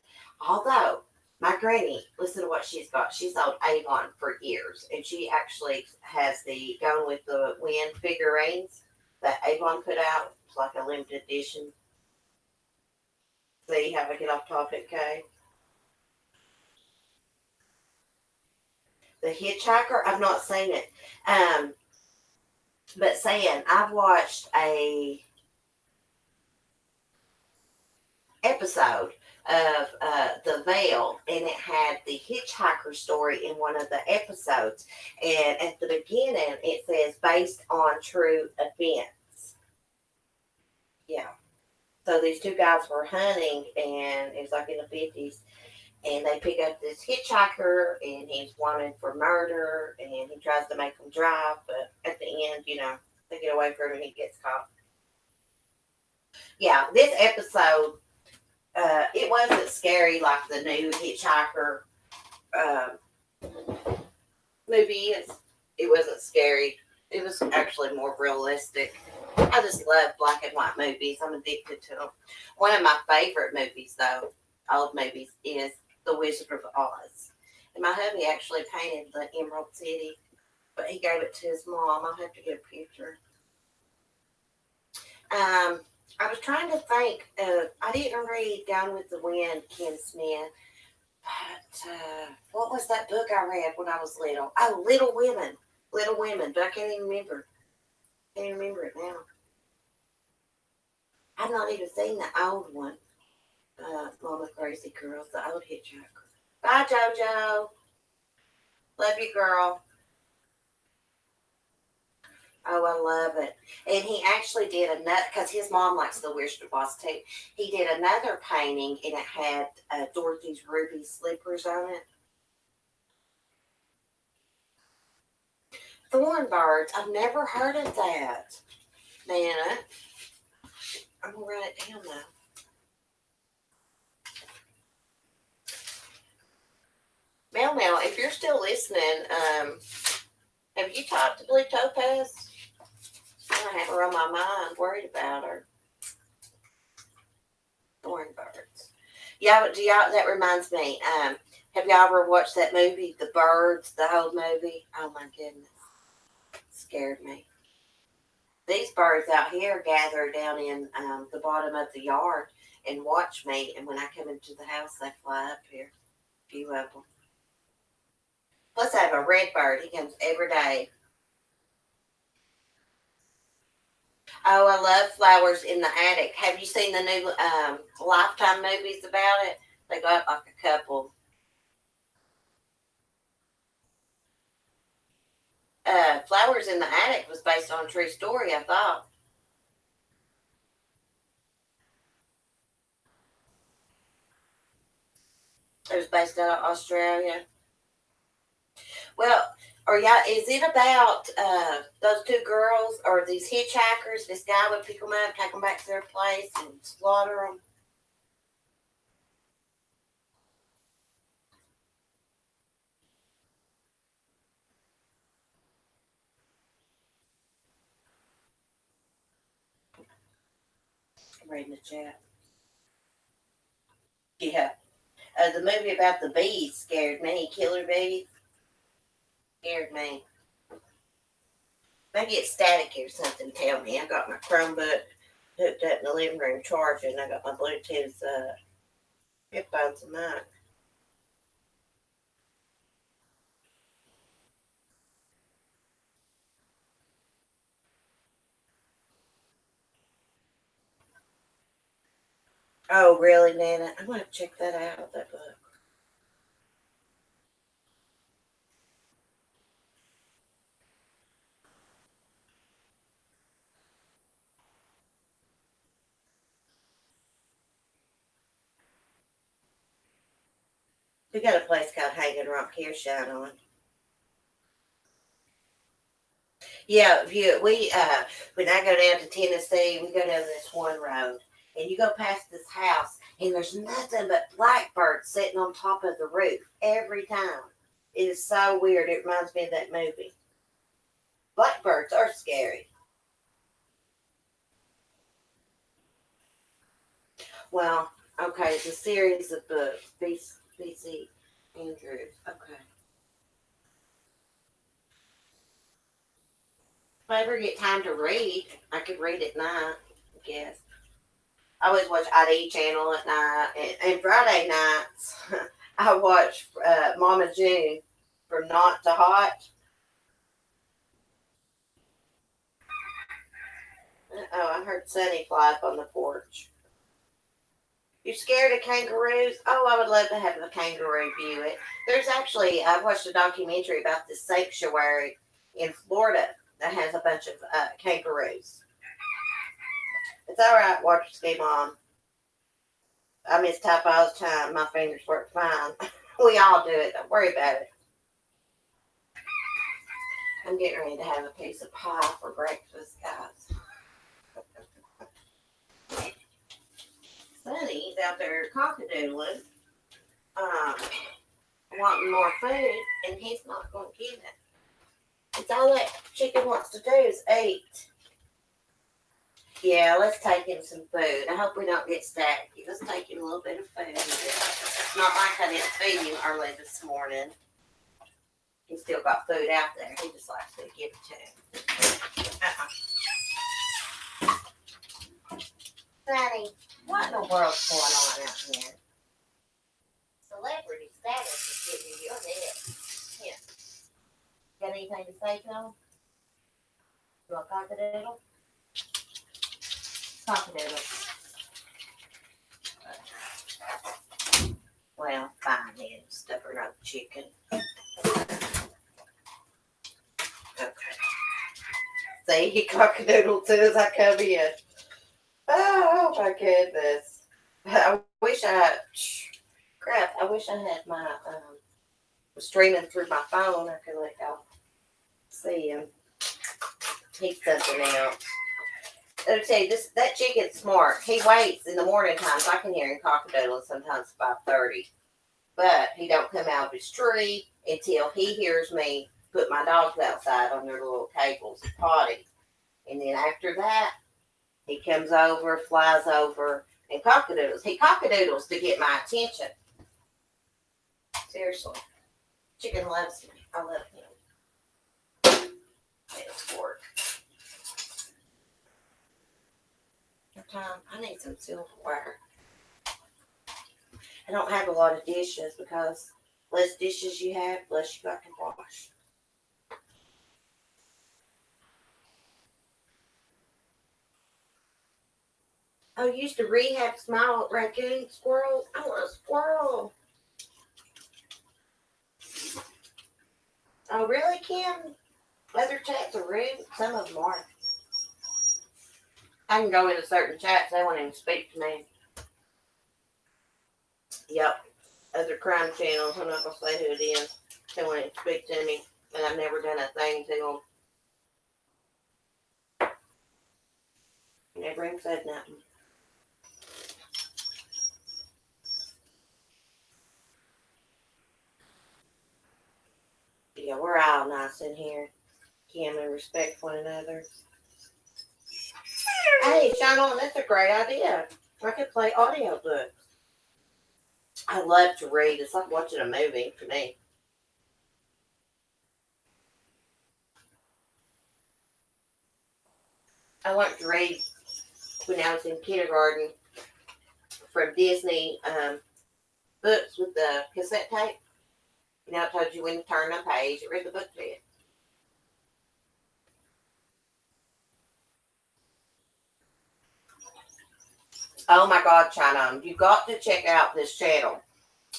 Although, my granny, listen to what she's got. She's owned Avon for years, and she actually has the Gone with the Wind figurines that Avon put out. It's like a limited edition. See how I get off topic, Kay? The Hitchhiker, I've not seen it. But saying, I've watched a episode of The Veil, and it had the hitchhiker story in one of the episodes. And at the beginning, it says based on true events. Yeah. So these two guys were hunting, and it was like in the 50s. And they pick up this hitchhiker, and he's wanted for murder, and he tries to make them drive. But at the end, they get away from him, and he gets caught. Yeah, this episode it wasn't scary like the new Hitchhiker uh, movie is. It wasn't scary. It was actually more realistic. I just love black and white movies. I'm addicted to them. One of my favorite movies, though, old movies, is The Wizard of Oz. And my hubby actually painted the Emerald City, but he gave it to his mom. I'll have to get a picture. I was trying to think. I didn't read Gone with the Wind, Ken Smith. But what was that book I read when I was little? Oh, Little Women. Little Women. But I can't even remember. Can't even remember it now. I've not even seen the old one. Mama Crazy Girls, the old Hitchhiker. Bye, JoJo. Love you, girl. Oh, I love it. And he actually did another, because his mom likes the Wizard of Oz too. He did another painting, and it had Dorothy's ruby slippers on it. Thornbirds. I've never heard of that. Man, I'm going to write it down now. Mel, if you're still listening, Have you talked to Blue Topaz? I have her on my mind, worried about her. Thorn birds. Yeah, but do y'all, that reminds me, have y'all ever watched that movie, The Birds, the whole movie? Oh my goodness. It scared me. These birds out here gather down in the bottom of the yard and watch me, and when I come into the house, they fly up here. A few of them. Plus, I have a red bird. He comes every day. Oh, I love Flowers in the Attic. Have you seen the new Lifetime movies about it? They got like a couple. Flowers in the Attic was based on a true story, I thought. It was based out of Australia. Well, or yeah, is it about those two girls or these hitchhikers? This guy would pick them up, take them back to their place, and slaughter them. I'm reading the chat. Yeah. The movie about the bees scared me. Killer bees scared me. If I get staticky or something, tell me. I got my Chromebook hooked up in the living room charging. I got my Bluetooth headphones and mic. Oh, really, Nana? I'm going to check that out, that book. We got a place called Hanging Rock here, shine on. Yeah, we when I go down to Tennessee, we go down this one road, and you go past this house, and there's nothing but blackbirds sitting on top of the roof every time. It is so weird. It reminds me of that movie. Blackbirds are scary. Well, okay, it's a series of books. BC Andrews. Okay. If I ever get time to read, I could read at night, I guess. I always watch ID channel at night, and Friday nights I watch Mama June from Not to Hot. Oh, I heard Sunny fly up on the porch. You scared of kangaroos? Oh, I would love to have a kangaroo view it. There's actually, I watched a documentary about this sanctuary in Florida that has a bunch of kangaroos. It's all right, water ski mom. I mistype all the time. My fingers work fine. We all do it. Don't worry about it. I'm getting ready to have a piece of pie for breakfast, guys. Sonny's out there cockadoodling, um, wanting more food, and he's not going to get it. It's all that chicken wants to do is eat. Yeah, let's take him some food. I hope we don't get static. Let's take him a little bit of food. It's not like I didn't feed him early this morning. He still got food out there. He just likes to give it to him. Sonny, what in the world's going on out here? Celebrity status is getting in your head. Yeah. Got anything to say, Tom? You want cockadoodle? Cockadoodle. Well, fine then. Stuff her up chicken. Okay. See, he cockadoodled as soon as I come in. Oh my goodness. I wish I had my streaming through my phone. I could let y'all see him. He's something else. I'll tell you, that chicken's smart. He waits in the morning times. I can hear him cockadoodling sometimes 5:30. But he don't come out of his tree until he hears me put my dogs outside on their little tables and potty. And then after that, he comes over, flies over, and cockadoodles. He cockadoodles to get my attention. Seriously. Chicken loves me. I love him. It's work. I need some silverware. I don't have a lot of dishes because less dishes you have, less you got to wash. I used to rehab small raccoon squirrels. I want a squirrel. Oh, really, Kim? Other chats are rude. Some of them are. I can go into certain chats. They won't even speak to me. Yep. Other crime channels. I'm not going to say who it is. They won't even speak to me. And I've never done a thing to them. Never even said nothing. Yeah, we're all nice in here. Kim and respect one another. Hey, Shannon, that's a great idea. I could play audiobooks. I love to read. It's like watching a movie to me. I learned to read when I was in kindergarten from Disney books with the cassette tape. You know, it told you when to turn the page. It read the book to you. Oh my God, China, you got to check out this channel.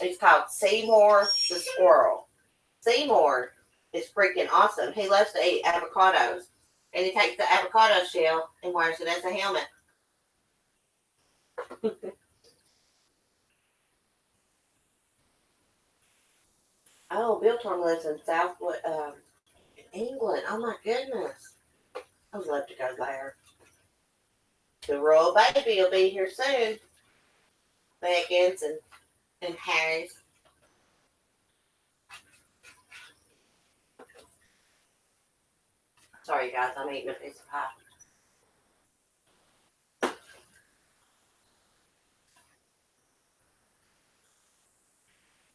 It's called Seymour the Squirrel. Seymour is freaking awesome. He loves to eat avocados. And he takes the avocado shell and wears it as a helmet. Oh, Bill Tom lives in South England. Oh my goodness. I would love to go there. The royal baby will be here soon. Megan's and Harry's. Sorry guys, I'm eating a piece of pie.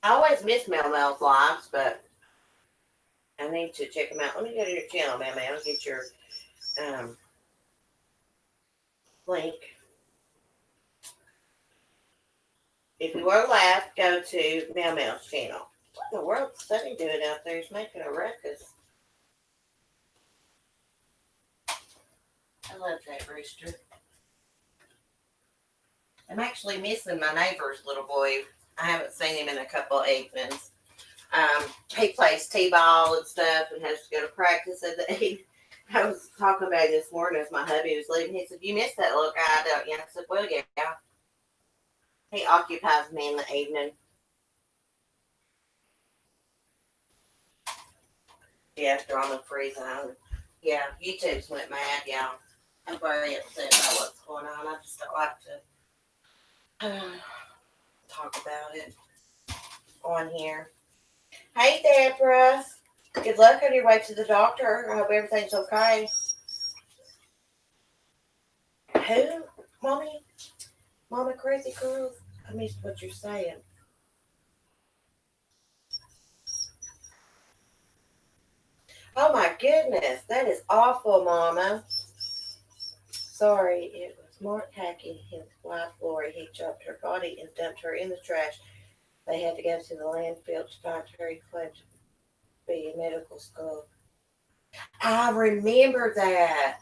I always miss Mel Mel's lives, but I need to check them out. Let me go to your channel, Mel Mel. I'll get your um, link. If you want to laugh, go to Mel Mel's channel. What in the world's Sunny doing out there? He's making a ruckus. I love that rooster. I'm actually missing my neighbor's little boy. I haven't seen him in a couple of evenings. He plays t-ball and stuff and has to go to practice at the evening. I was talking about it this morning as my hubby was leaving. He said, "You missed that little guy, don't you?" I said, "Well, yeah. He occupies me in the evening." Yeah, drama free zone. Yeah, YouTube's went mad, y'all. I'm very upset about what's going on. I just don't like to talk about it on here. Hey, Deborah. Good luck on your way to the doctor. I hope everything's okay. Who? Mommy? Mama Crazy Girls? I missed what you're saying. Oh my goodness. That is awful, Mama. Sorry, it was Mark hacking his wife, Lori. He chopped her body and dumped her in the trash. They had to go to the landfill to find her. He claimed to be a medical school. I remember that,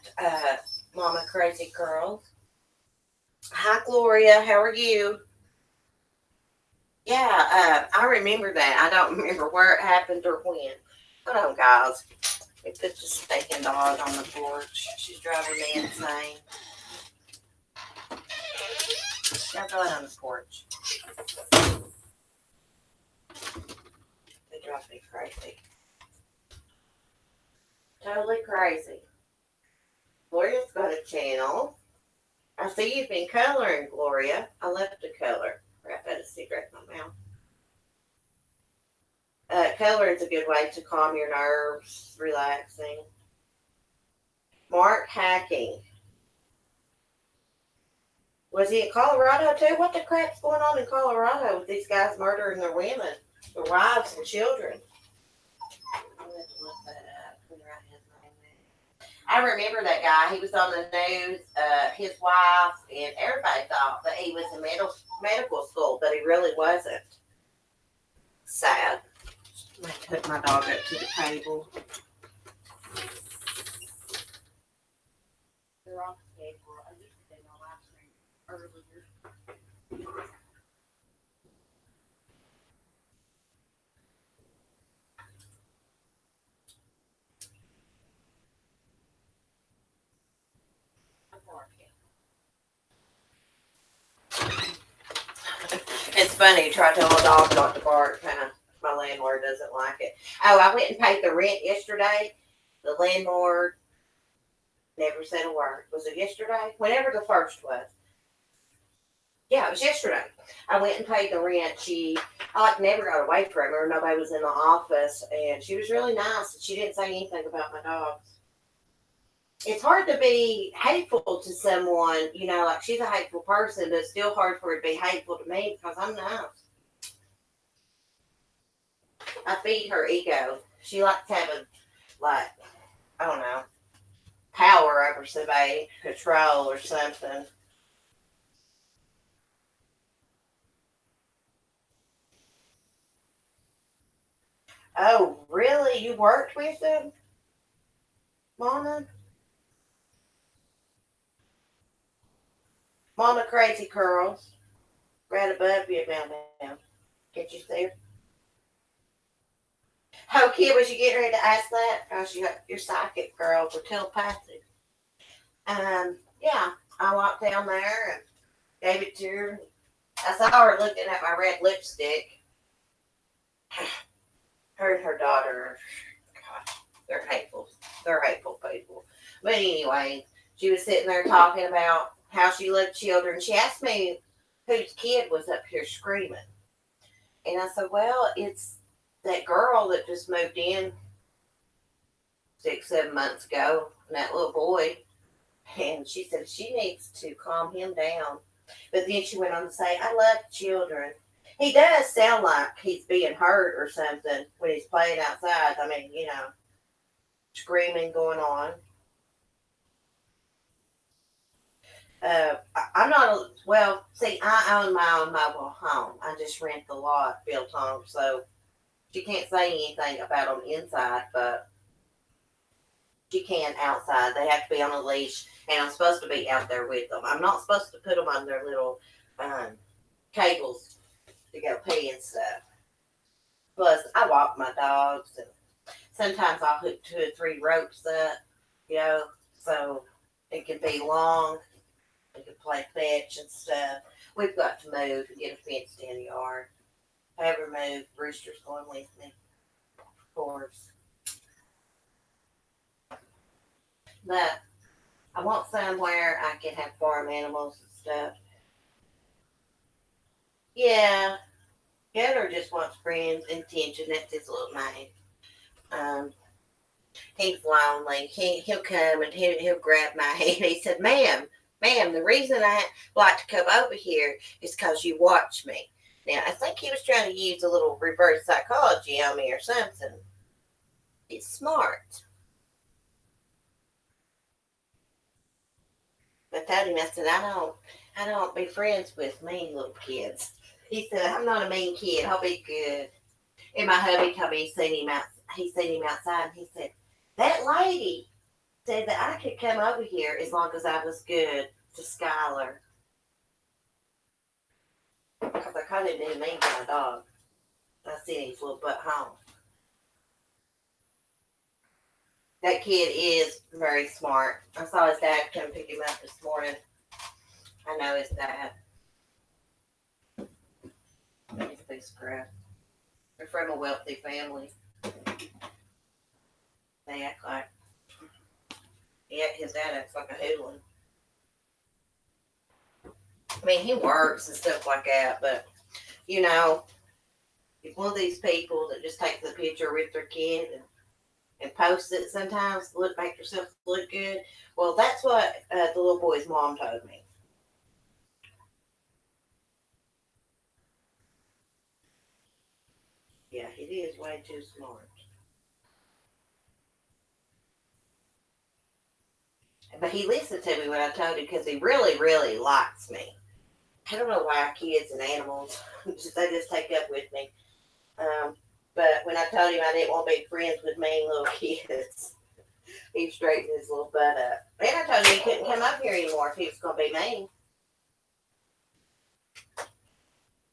Mama Crazy Girls. Hi, Gloria. How are you? Yeah, I remember that. I don't remember where it happened or when. Hold on, guys. We put the stinking dog on the porch. She's driving me insane. Now go on the porch. They drive me crazy. Totally crazy. Gloria's got a channel. I see you've been coloring, Gloria. I love to color. Crap, I had a cigarette in my Coloring's a good way to calm your nerves, relaxing. Mark Hacking. Was he in Colorado too? What the crap's going on in Colorado with these guys murdering their women, their wives and children? I'll have to look that up. I remember that guy. He was on the news. His wife and everybody thought that he was in medical school, but he really wasn't. Sad. I took my dog up to the table. They're off schedule. I used to do my live stream earlier. It's funny, try to tell a dog not to bark. My landlord doesn't like it. Oh, I went and paid the rent yesterday. The landlord never said a word. Was it yesterday? Whenever the first was. Yeah, it was yesterday. I went and paid the rent. I never got away from her. Nobody was in the office, and she was really nice. She didn't say anything about my dogs. It's hard to be hateful to someone, like she's a hateful person, but it's still hard for her to be hateful to me because I'm nice. I feed her ego. She likes having, I don't know, power over somebody, control or something. Oh, really? You worked with him, Mama? Mama Crazy Curls. Right above you now. Get you there. Oh, kid, was you getting ready to ask that? Because you're psychic, girl, for telepathic. Yeah, I walked down there and gave it to her. I saw her looking at my red lipstick. Her and her daughter, gosh, they're hateful. They're hateful people. But anyway, she was sitting there talking about how she loved children. She asked me whose kid was up here screaming. And I said, well, it's that girl that just moved in 6, 7 months ago, and that little boy. And she said she needs to calm him down. But then she went on to say, I love children. He does sound like he's being hurt or something when he's playing outside. I mean, screaming going on. I'm not, well, see, I own my own mobile home. I just rent the lot built on, so she can't say anything about them inside, but she can outside. They have to be on a leash, and I'm supposed to be out there with them. I'm not supposed to put them on their little cables to go pee and stuff. Plus, I walk my dogs, and sometimes I'll hook 2 or 3 ropes up, so it can be long. We can play fetch and stuff. We've got to move and get a fenced in yard. If I ever move, Brewster's going with me, of course. But I want somewhere I can have farm animals and stuff. Yeah, Gunner just wants friends and attention. That's his little name. Um, he's lonely. He'll come and he'll grab my hand. He said, Ma'am, the reason I like to come over here is because you watch me. Now, I think he was trying to use a little reverse psychology on me or something. It's smart. I told him, I said, I don't be friends with mean little kids. He said, I'm not a mean kid. I'll be good. And my hubby told me he seen him outside, and he said, that lady said that I could come over here as long as I was good to Skylar. Because I kind of didn't mean my dog. I sent his little butt home. That kid is very smart. I saw his dad come pick him up this morning. I know his dad. He's a piece of crap. They're from a wealthy family. They act like, yeah, his dad acts like a hoodlum. I mean, he works and stuff like that, but, He's one of these people that just takes a picture with their kid and posts it sometimes, look make yourself look good. Well, that's what the little boy's mom told me. Yeah, he is way too smart. But he listened to me when I told him because he really, really likes me. I don't know why kids and animals, they just take up with me. Um, but when I told him I didn't want to be friends with mean little kids, he straightened his little butt up. And I told him he couldn't come up here anymore if he was going to be mean.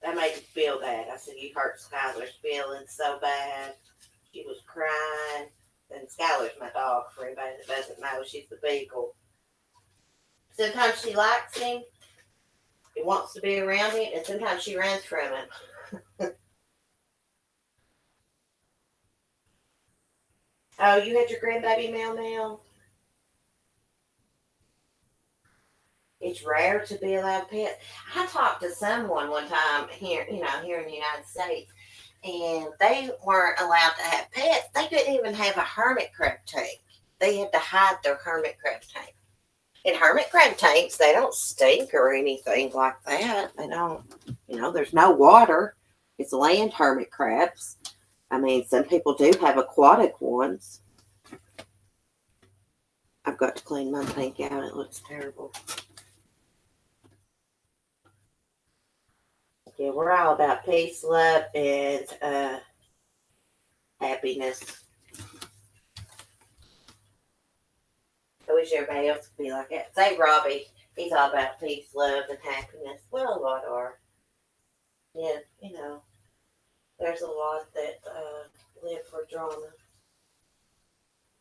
That made him feel bad. I said, you hurt Skylar's feelings so bad. She was crying. And Skylar's my dog, for anybody that doesn't know. She's the beagle. Sometimes she likes him and wants to be around him, and sometimes she runs from him. Oh, you had your grandbaby Mel Mel? It's rare to be allowed pets. I talked to someone one time here, here in the United States, and they weren't allowed to have pets. They couldn't even have a hermit crab tank. They had to hide their hermit crab tank. And hermit crab tanks, they don't stink or anything like that. They don't, there's no water. It's land hermit crabs. I mean, some people do have aquatic ones. I've got to clean my tank out. It looks terrible. Yeah, we're all about peace, love, and happiness. I wish everybody else could be like that. Say Robbie, he's all about peace, love, and happiness. Well, a lot are. Yeah, there's a lot that live for drama.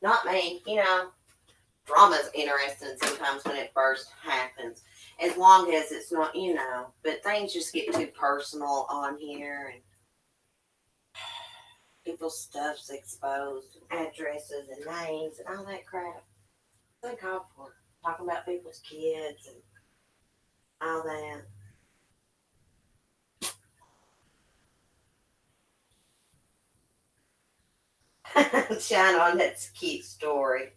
Not me, drama's interesting sometimes when it first happens. As long as it's not, but things just get too personal on here and people's stuff's exposed, addresses and names and all that crap. It's uncalled for. Talking about people's kids and all that. Shine on, that's a cute story.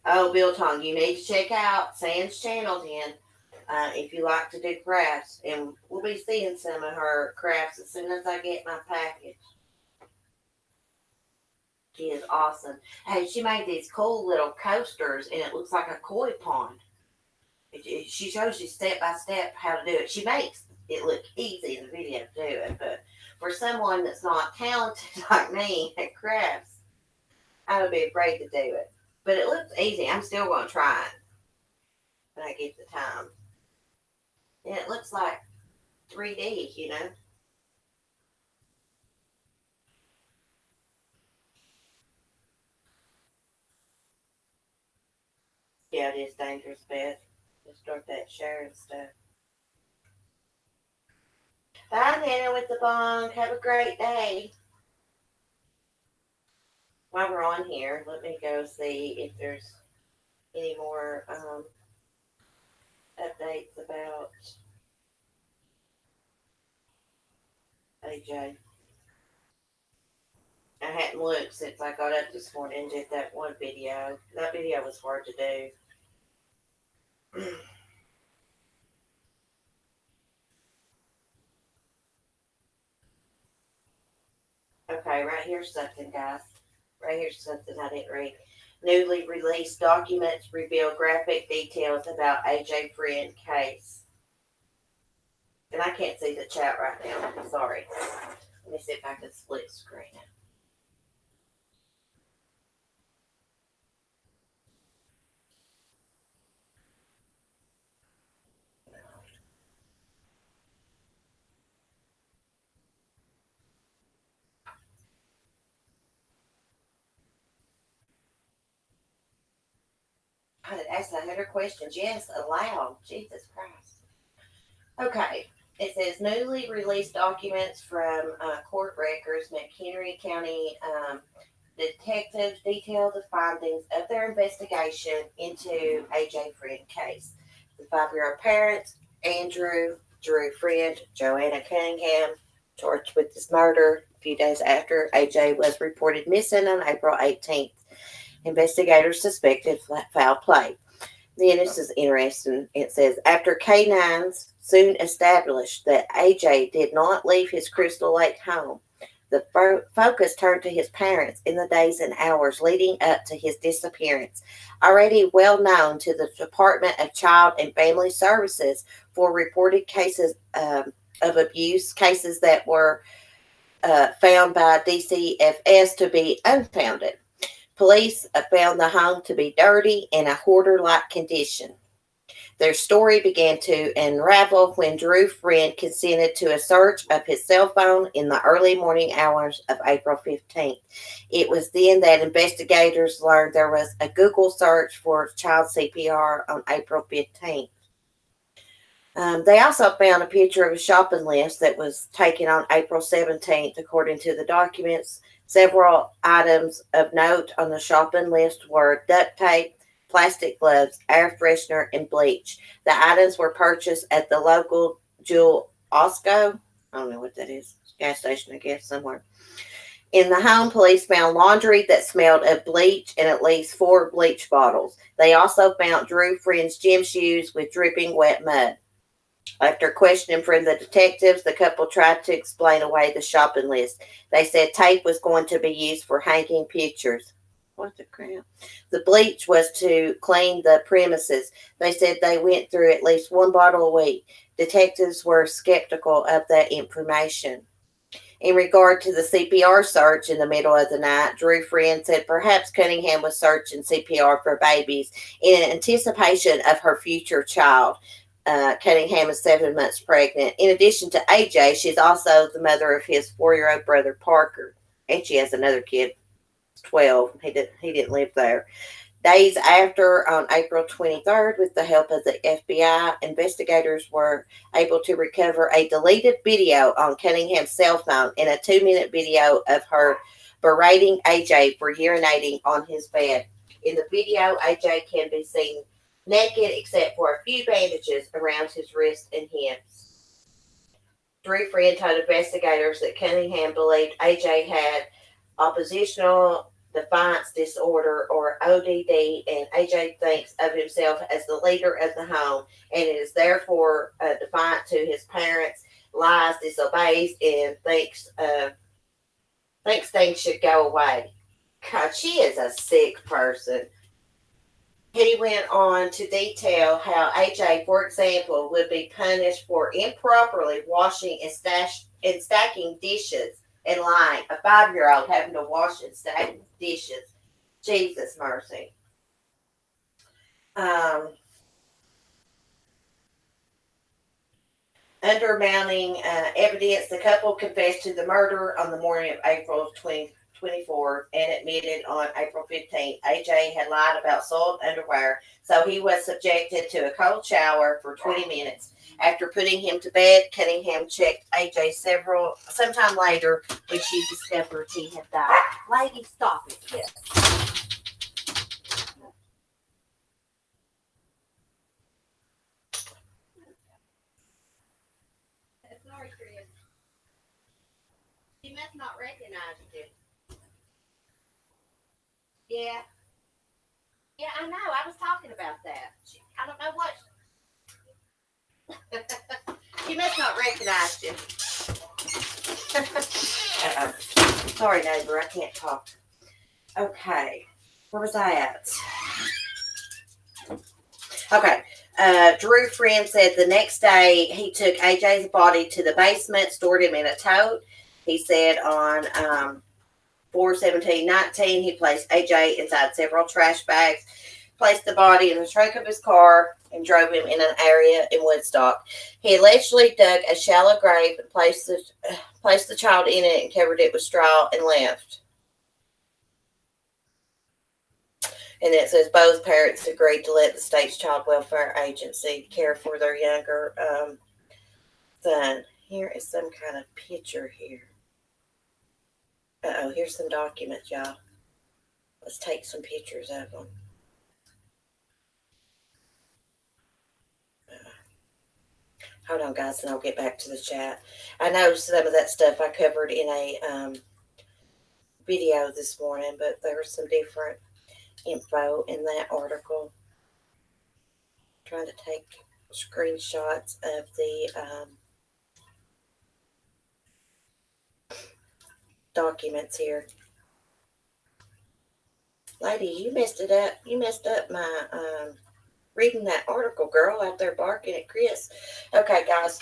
Oh, Bill Tong, you need to check out Sam's channel then if you like to do crafts. And we'll be seeing some of her crafts as soon as I get my package. She is awesome. Hey, she made these cool little coasters and it looks like a koi pond. She shows you step by step how to do it. She makes it look easy in the video to do it, but for someone that's not talented like me at crafts, I would be afraid to do it. But it looks easy. I'm still going to try it when I get the time. And it looks like 3D. Yeah, it is dangerous, Beth. Just start that sharing stuff. Bye, Nana with the bong. Have a great day. While we're on here, let me go see if there's any more updates about AJ. I hadn't looked since I got up this morning and did that one video. That video was hard to do. Okay, right here's something, guys. Right here's something I didn't read. Newly released documents reveal graphic details about AJ Freund case. And I can't see the chat right now. Sorry. Let me see if I can split screen it. I did ask 100 questions. Yes, aloud. Jesus Christ. Okay. It says newly released documents from court records. McHenry County detectives detail the findings of their investigation into AJ Freund case. The 5-year-old parents, Andrew, Drew Friend, Joanna Cunningham, charged with this murder. A few days after AJ was reported missing on April 18th, investigators suspected foul play. Then this is interesting. It says after K9s soon established that AJ did not leave his Crystal Lake home, the focus turned to his parents in the days and hours leading up to his disappearance, already well known to the Department of Child and Family Services for reported cases of abuse, cases that were found by DCFS to be unfounded. Police found the home to be dirty and a hoarder like condition. Their story began to unravel when Drew Friend consented to a search of his cell phone in the early morning hours of April 15th. It was then that investigators learned there was a Google search for child CPR on April 15th. They also found a picture of a shopping list that was taken on April 17th, according to the documents. Several items of note on the shopping list were duct tape, plastic gloves, air freshener, and bleach. The items were purchased at the local Jewel Osco. I don't know what that is. Gas station, I guess, somewhere. In the home, police found laundry that smelled of bleach and at least 4 bleach bottles. They also found Drew Friend's gym shoes with dripping wet mud. After questioning from the detectives, the couple tried to explain away the shopping list. They said tape was going to be used for hanging pictures. What the crap? The bleach was to clean the premises. They said they went through at least 1 bottle a week. Detectives were skeptical of that information. In regard to the CPR search in the middle of the night, Drew Friend said perhaps Cunningham was searching CPR for babies in anticipation of her future child. Cunningham is 7 months pregnant. In addition to AJ, she's also the mother of his 4-year-old brother Parker, and she has another kid, 12. He didn't live there. Days after, on April 23rd, with the help of the FBI, investigators were able to recover a deleted video on Cunningham's cell phone and a 2-minute video of her berating AJ for urinating on his bed. In the video, AJ can be seen naked except for a few bandages around his wrists and hips. Drew Friend told investigators that Cunningham believed AJ had oppositional defiance disorder or ODD, and AJ thinks of himself as the leader of the home and is therefore defiant to his parents, lies, disobeys, and thinks things should go away. God, she is a sick person. He went on to detail how AJ, for example, would be punished for improperly washing and stacking dishes and lying. A 5-year-old having to wash and stack dishes. Jesus mercy. Under mounting evidence, the couple confessed to the murder on the morning of April 24th and admitted on April 15th. AJ had lied about soiled underwear, so he was subjected to a cold shower for 20 minutes. After putting him to bed, Cunningham checked AJ sometime later when she discovered he had died. Lady, stop it. Yes. Sorry, Chris. He must not recognize you. Yeah. Yeah, I know. I was talking about that. I don't know what. She must not recognize you. Sorry, neighbor. I can't talk. Okay. Where was I at? Okay. Drew Friend said the next day he took AJ's body to the basement, stored him in a tote. He said on 4/17/19 he placed AJ inside several trash bags, placed the body in the trunk of his car, and drove him in an area in Woodstock. He allegedly dug a shallow grave and placed the child in it and covered it with straw and left. And it says both parents agreed to let the state's child welfare agency care for their younger son. Here is some kind of picture here. Here's some documents, y'all. Let's take some pictures of them. Hold on, guys, and I'll get back to the chat. I know some of that stuff I covered in a video this morning, but there was some different info in that article. Trying to take screenshots of the documents here. Lady, you messed it up. You messed up my reading that article, girl, out there barking at Chris. Okay, guys.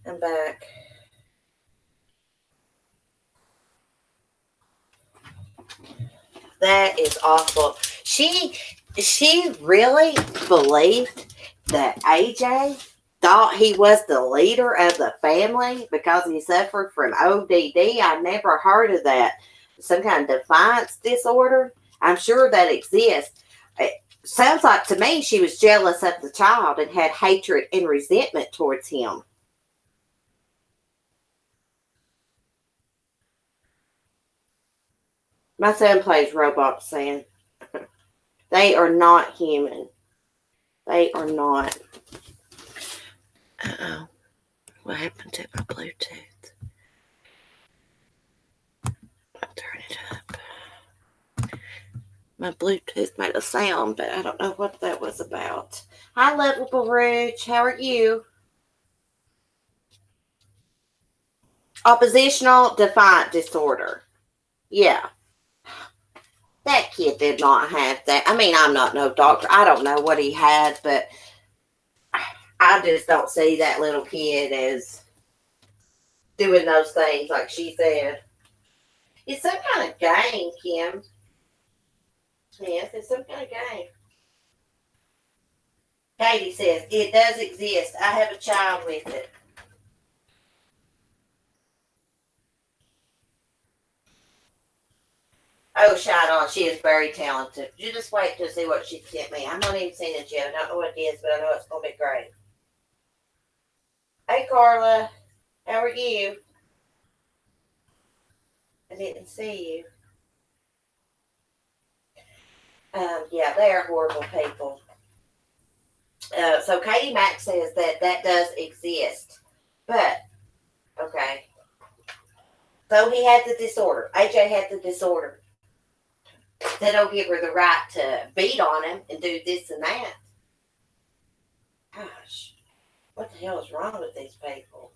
I'm back. That is awful. She really believed that AJ thought he was the leader of the family because he suffered from ODD. I never heard of that. Some kind of defiance disorder. I'm sure that exists. It sounds like to me she was jealous of the child and had hatred and resentment towards him. My son plays Roblox, saying they are not human. They are not. Uh-oh. What happened to my Bluetooth? I'll turn it up. My Bluetooth made a sound, but I don't know what that was about. Hi, Lovable Rouge. How are you? Oppositional defiant disorder. Yeah. That kid did not have that. I mean, I'm not no doctor. I don't know what he had, but I just don't see that little kid as doing those things like she said. It's some kind of game, Kim. Yes, it's some kind of game. Katie says, it does exist. I have a child with it. Oh, shine on. She is very talented. You just wait to see what she sent me. I'm not even seen it yet. I don't know what it is, but I know it's going to be great. Hey, Carla. How are you? I didn't see you. Yeah, they are horrible people. So Katie Mack says that does exist. But, okay. So he had the disorder. AJ had the disorder. They don't give her the right to beat on him and do this and that. Gosh, what the hell is wrong with these people?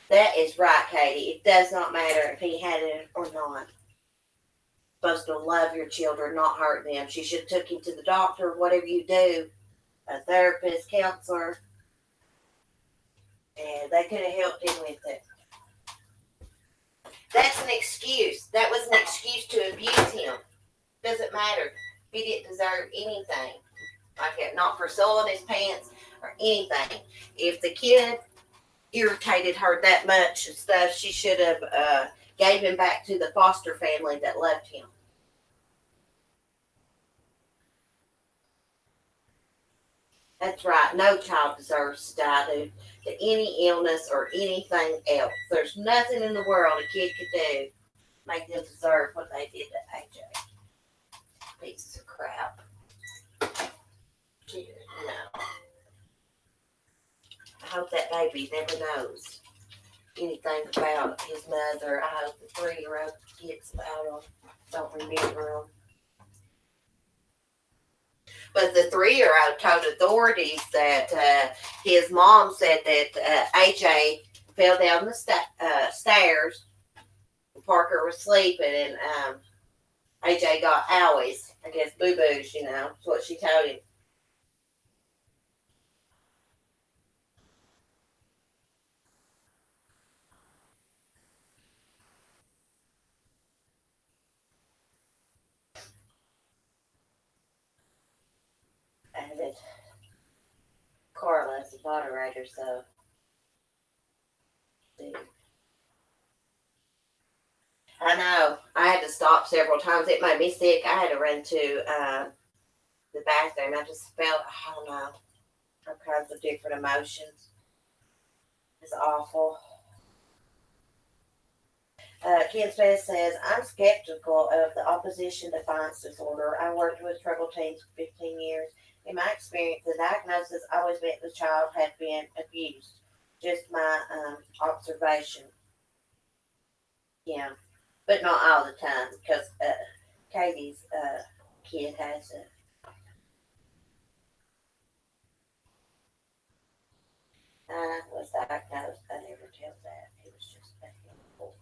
That is right, Katie. It does not matter if he had it or not. Supposed to love your children, not hurt them. She should have took him to the doctor, whatever you do, a therapist, counselor, and they could have helped him with it. That's an excuse. That was an excuse to abuse him. Doesn't matter. He didn't deserve anything. Like it, not for sewing his pants or anything. If the kid irritated her that much and stuff, she should have gave him back to the foster family that left him. That's right. No child deserves to die due to any illness or anything else. There's nothing in the world a kid could do make them deserve what they did to AJ. Pieces of crap. No. I hope that baby never knows anything about his mother. I hope the 3-year-old gets about him. Don't remember him. But the 3-year-old told authorities that his mom said that AJ fell down the stairs. Parker was sleeping, and AJ got owies. I guess boo-boos, That's what she told him. And Carla is the moderator, so. I know. I had to stop several times. It made me sick. I had to run to the bathroom. I just felt, I don't know, all kinds of different emotions. It's awful. Ken Smith says, I'm skeptical of the opposition defiance disorder. I worked with troubled teens for 15 years. In my experience, the diagnosis always meant the child had been abused. Just my observation. Yeah, but not all the time because Katie's kid has a. Was diagnosed. I never tell that. It was just a handful.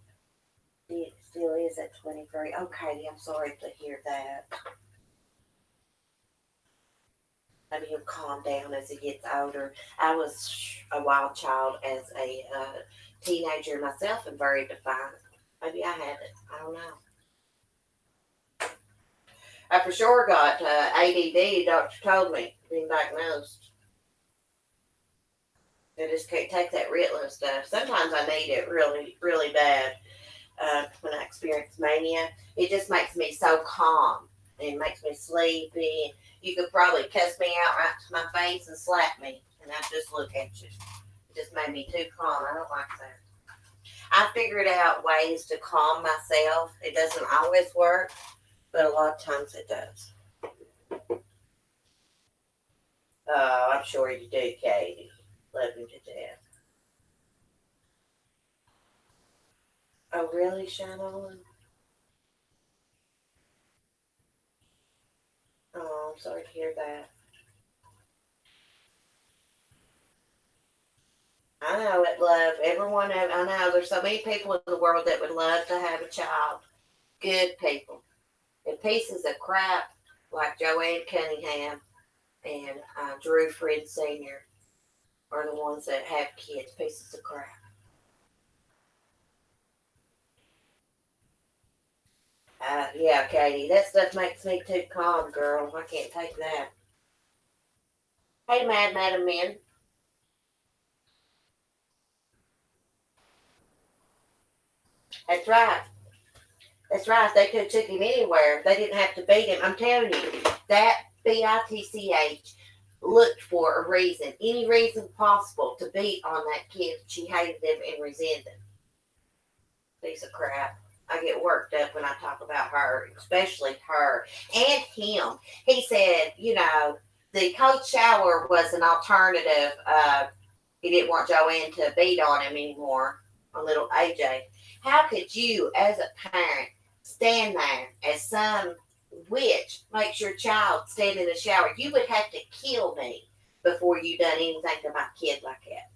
It still is at 23. Oh, Katie, I'm sorry to hear that. Maybe he'll calm down as he gets older. I was a wild child as a teenager myself and very defiant. Maybe I had it. I don't know. I for sure got ADD. Doctor told me being diagnosed. I just can't take that Ritalin stuff. Sometimes I need it really, really bad. When I experience mania, it just makes me so calm. It makes me sleepy. You could probably cuss me out right to my face and slap me, and I just look at you. It just made me too calm. I don't like that. I figured out ways to calm myself. It doesn't always work, but a lot of times it does. Oh, I'm sure you do, Katie. Love you to death. Oh, really, Shannon? Oh, I'm sorry to hear that. I know it, love. Everyone, I know there's so many people in the world that would love to have a child. Good people. And pieces of crap like Joanne Cunningham and Drew Friend Sr. are the ones that have kids. Pieces of crap. Yeah, Katie, that stuff makes me too calm, girl. I can't take that. Hey, Mad Madam Men. That's right. That's right. They could have took him anywhere. They didn't have to beat him. I'm telling you, that bitch looked for a reason, any reason possible to beat on that kid. She hated him and resented him. Piece of crap. I get worked up when I talk about her, especially her and him. He said, the cold shower was an alternative. He didn't want Joanne to beat on him anymore, on little AJ. How could you, as a parent, stand there as some witch makes your child stand in the shower? You would have to kill me before you done anything to my kid like that.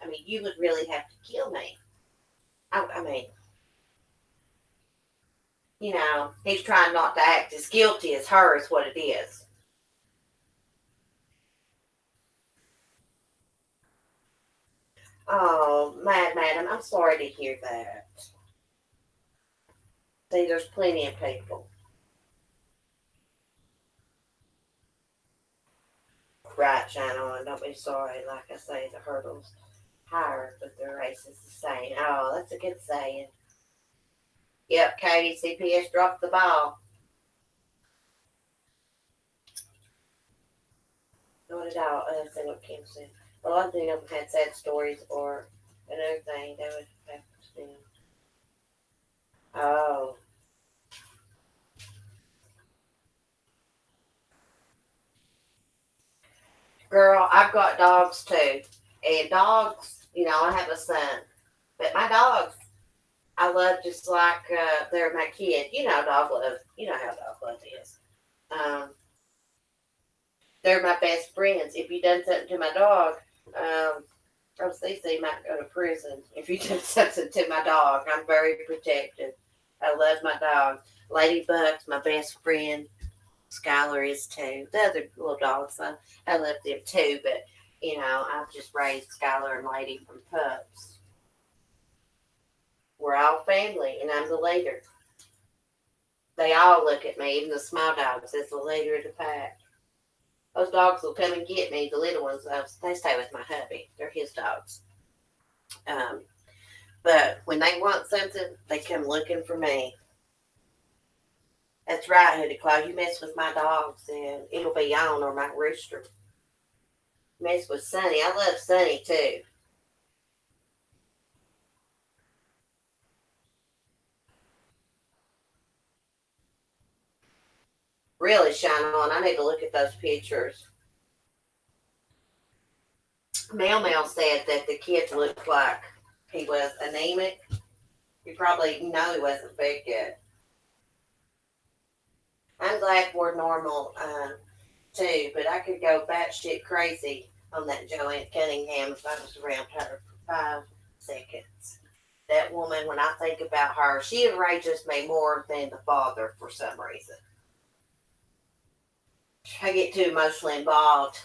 I mean, you would really have to kill me. I mean, he's trying not to act as guilty as her is what it is. Oh, madam, I'm sorry to hear that. See, there's plenty of people. Right, channel, and don't be sorry. Like I say, the hurdles higher, but the race is the same. Oh, that's a good saying. Yep, Katie, CPS dropped the ball. Not at all. Let's see what Kim said. A lot of them had sad stories or another thing that would happen to them. Oh, girl, I've got dogs too. And dogs, I have a son. But my dogs, I love just like they're my kid. Dog love. You know how dog love is. Um, they're my best friends. If you done something to my dog, oh, Cece might go to prison. If you done something to my dog, I'm very protective. I love my dog. Ladybug's my best friend. Skylar is too. The other little dogs, I love them too. But I've just raised Skylar and Lady from pups. We're all family, and I'm the leader. They all look at me, even the small dogs, as the leader of the pack. Those dogs will come and get me. The little ones, they stay with my hubby. They're his dogs. Um, but when they want something, they come looking for me. That's right, Hoodie Claw. You mess with my dogs, and it'll be on, or my rooster. Mess with Sunny. I love Sunny too. really shine on. I need to look at those pictures. Mel Mel said that the kid looked like he was anemic. You probably know he wasn't big yet. I'm glad we're normal too, but I could go batshit crazy on that Joanne Cunningham if I was around her for 5 seconds. That woman, when I think about her, she enrages me more than the father for some reason. I get too emotionally involved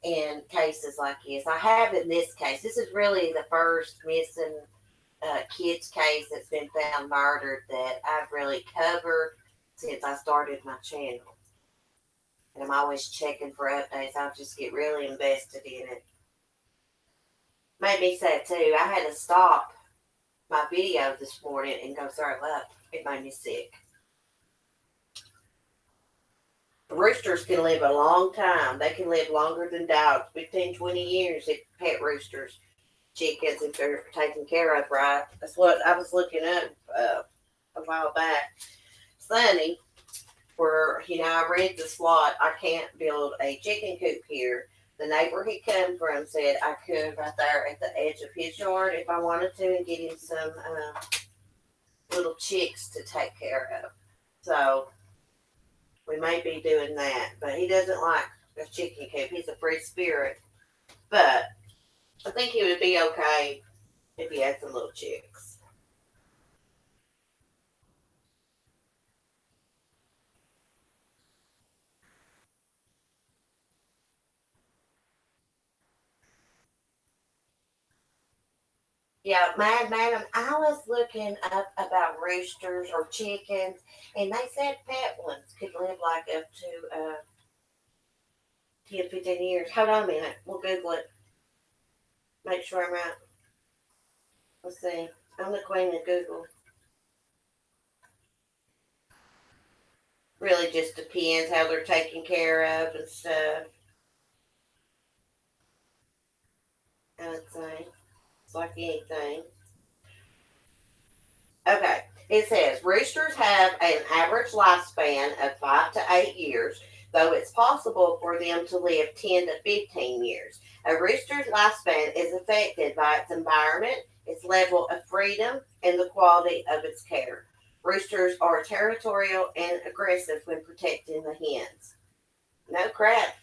in cases like this. I have in this case. This is really the first missing kid's case that's been found murdered that I've really covered since I started my channel. And I'm always checking for updates. I just get really invested in it. Made me sad too. I had to stop my video this morning and go throw up. It made me sick. Roosters can live a long time. They can live longer than dogs, 15, 20 years if pet roosters, chickens, if they're taken care of right. That's what I was looking up a while back. Sunny, where, I read the slot, I can't build a chicken coop here. The neighbor he come from said I could right there at the edge of his yard if I wanted to and get him some little chicks to take care of. So we may be doing that. But he doesn't like a chicken coop. He's a free spirit. But I think he would be okay if he had some little chicks. Yeah, madam, I was looking up about roosters or chickens, and they said pet ones could live like up to 10, 15 years. Hold on a minute. We'll Google it. Make sure I'm right. Let's see. I'm the queen of Google. Really just depends how they're taken care of and stuff. I would say it's like anything. Okay. It says roosters have an average lifespan of 5 to 8 years, though it's possible for them to live 10 to 15 years. A rooster's lifespan is affected by its environment, its level of freedom, and the quality of its care. Roosters are territorial and aggressive when protecting the hens. No crap.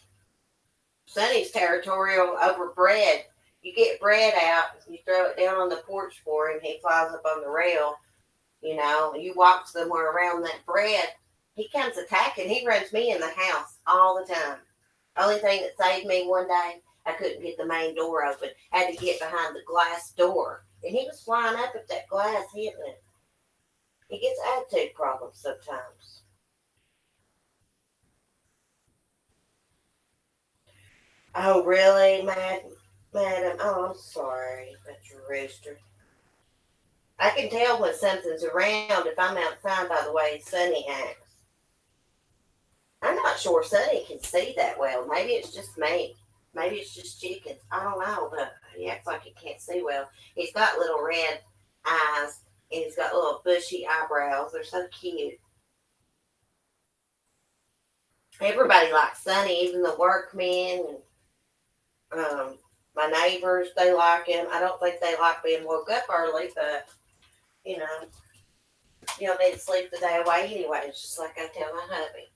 Sonny's territorial over bread. You get bread out, you throw it down on the porch for him, he flies up on the rail. You walk somewhere around that bread, he comes attacking. He runs me in the house all the time. Only thing that saved me one day, I couldn't get the main door open. Had to get behind the glass door. And he was flying up at that glass, hitting it. He gets attitude problems sometimes. Oh, really, madam? Oh, I'm sorry about your rooster. I can tell when something's around if I'm outside by the way Sunny acts. I'm not sure Sunny can see that well. Maybe it's just me. Maybe it's just chickens. I don't know, but he acts like he can't see well. He's got little red eyes and he's got little bushy eyebrows. They're so cute. Everybody likes Sunny, even the workmen and my neighbors. They like him. I don't think they like being woke up early, but you know, you don't need to sleep the day away anyway. It's just like I tell my hubby.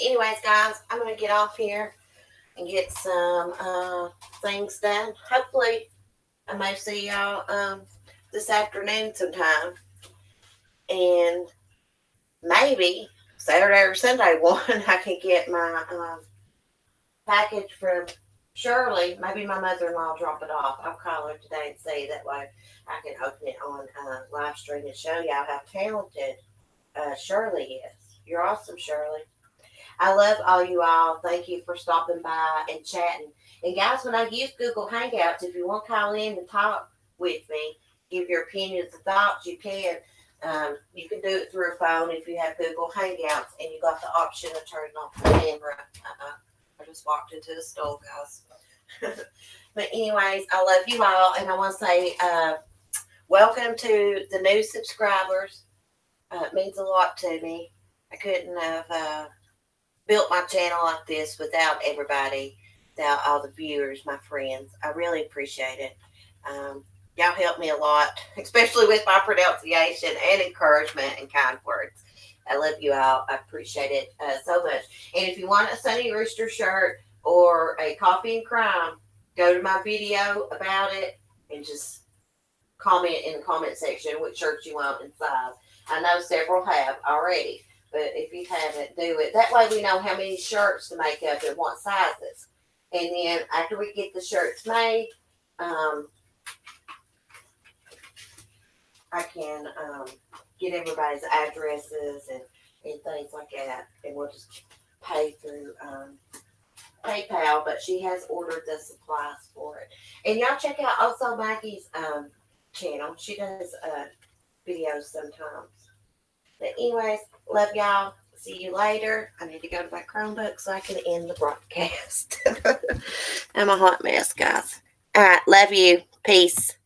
Anyways, guys, I'm going to get off here and get some things done. Hopefully, I may see y'all this afternoon sometime. And maybe Saturday or Sunday one, I can get my package from Shirley. Maybe my mother-in-law will drop it off. I'll call her today and say that way I can open it on live stream and show y'all how talented Shirley is. You're awesome, Shirley. I love all you all. Thank you for stopping by and chatting. And guys, when I use Google Hangouts, if you want to call in and talk with me, give your opinions and thoughts, you can. You can do it through a phone if you have Google Hangouts and you got the option of turning off the camera. I just walked into the store, guys. But anyways, I love you all, and I want to say welcome to the new subscribers. It means a lot to me. I couldn't have built my channel like this without everybody, without all the viewers, my friends. I really appreciate it. Y'all help me a lot, especially with my pronunciation and encouragement and kind words. I love you all. I appreciate it so much. And if you want a Sunny Rooster shirt or a Coffee and Crime, go to my video about it and just comment in the comment section which shirts you want and size. I know several have already, but if you haven't, do it. That way we know how many shirts to make up and what sizes. And then after we get the shirts made, I can get everybody's addresses and things like that. And we'll just pay through PayPal, but she has ordered the supplies for it. And y'all check out also Maggie's channel. She does videos sometimes. But anyways, love y'all. See you later. I need to go to my Chromebook so I can end the broadcast. I'm a hot mess, guys. All right, love you. Peace.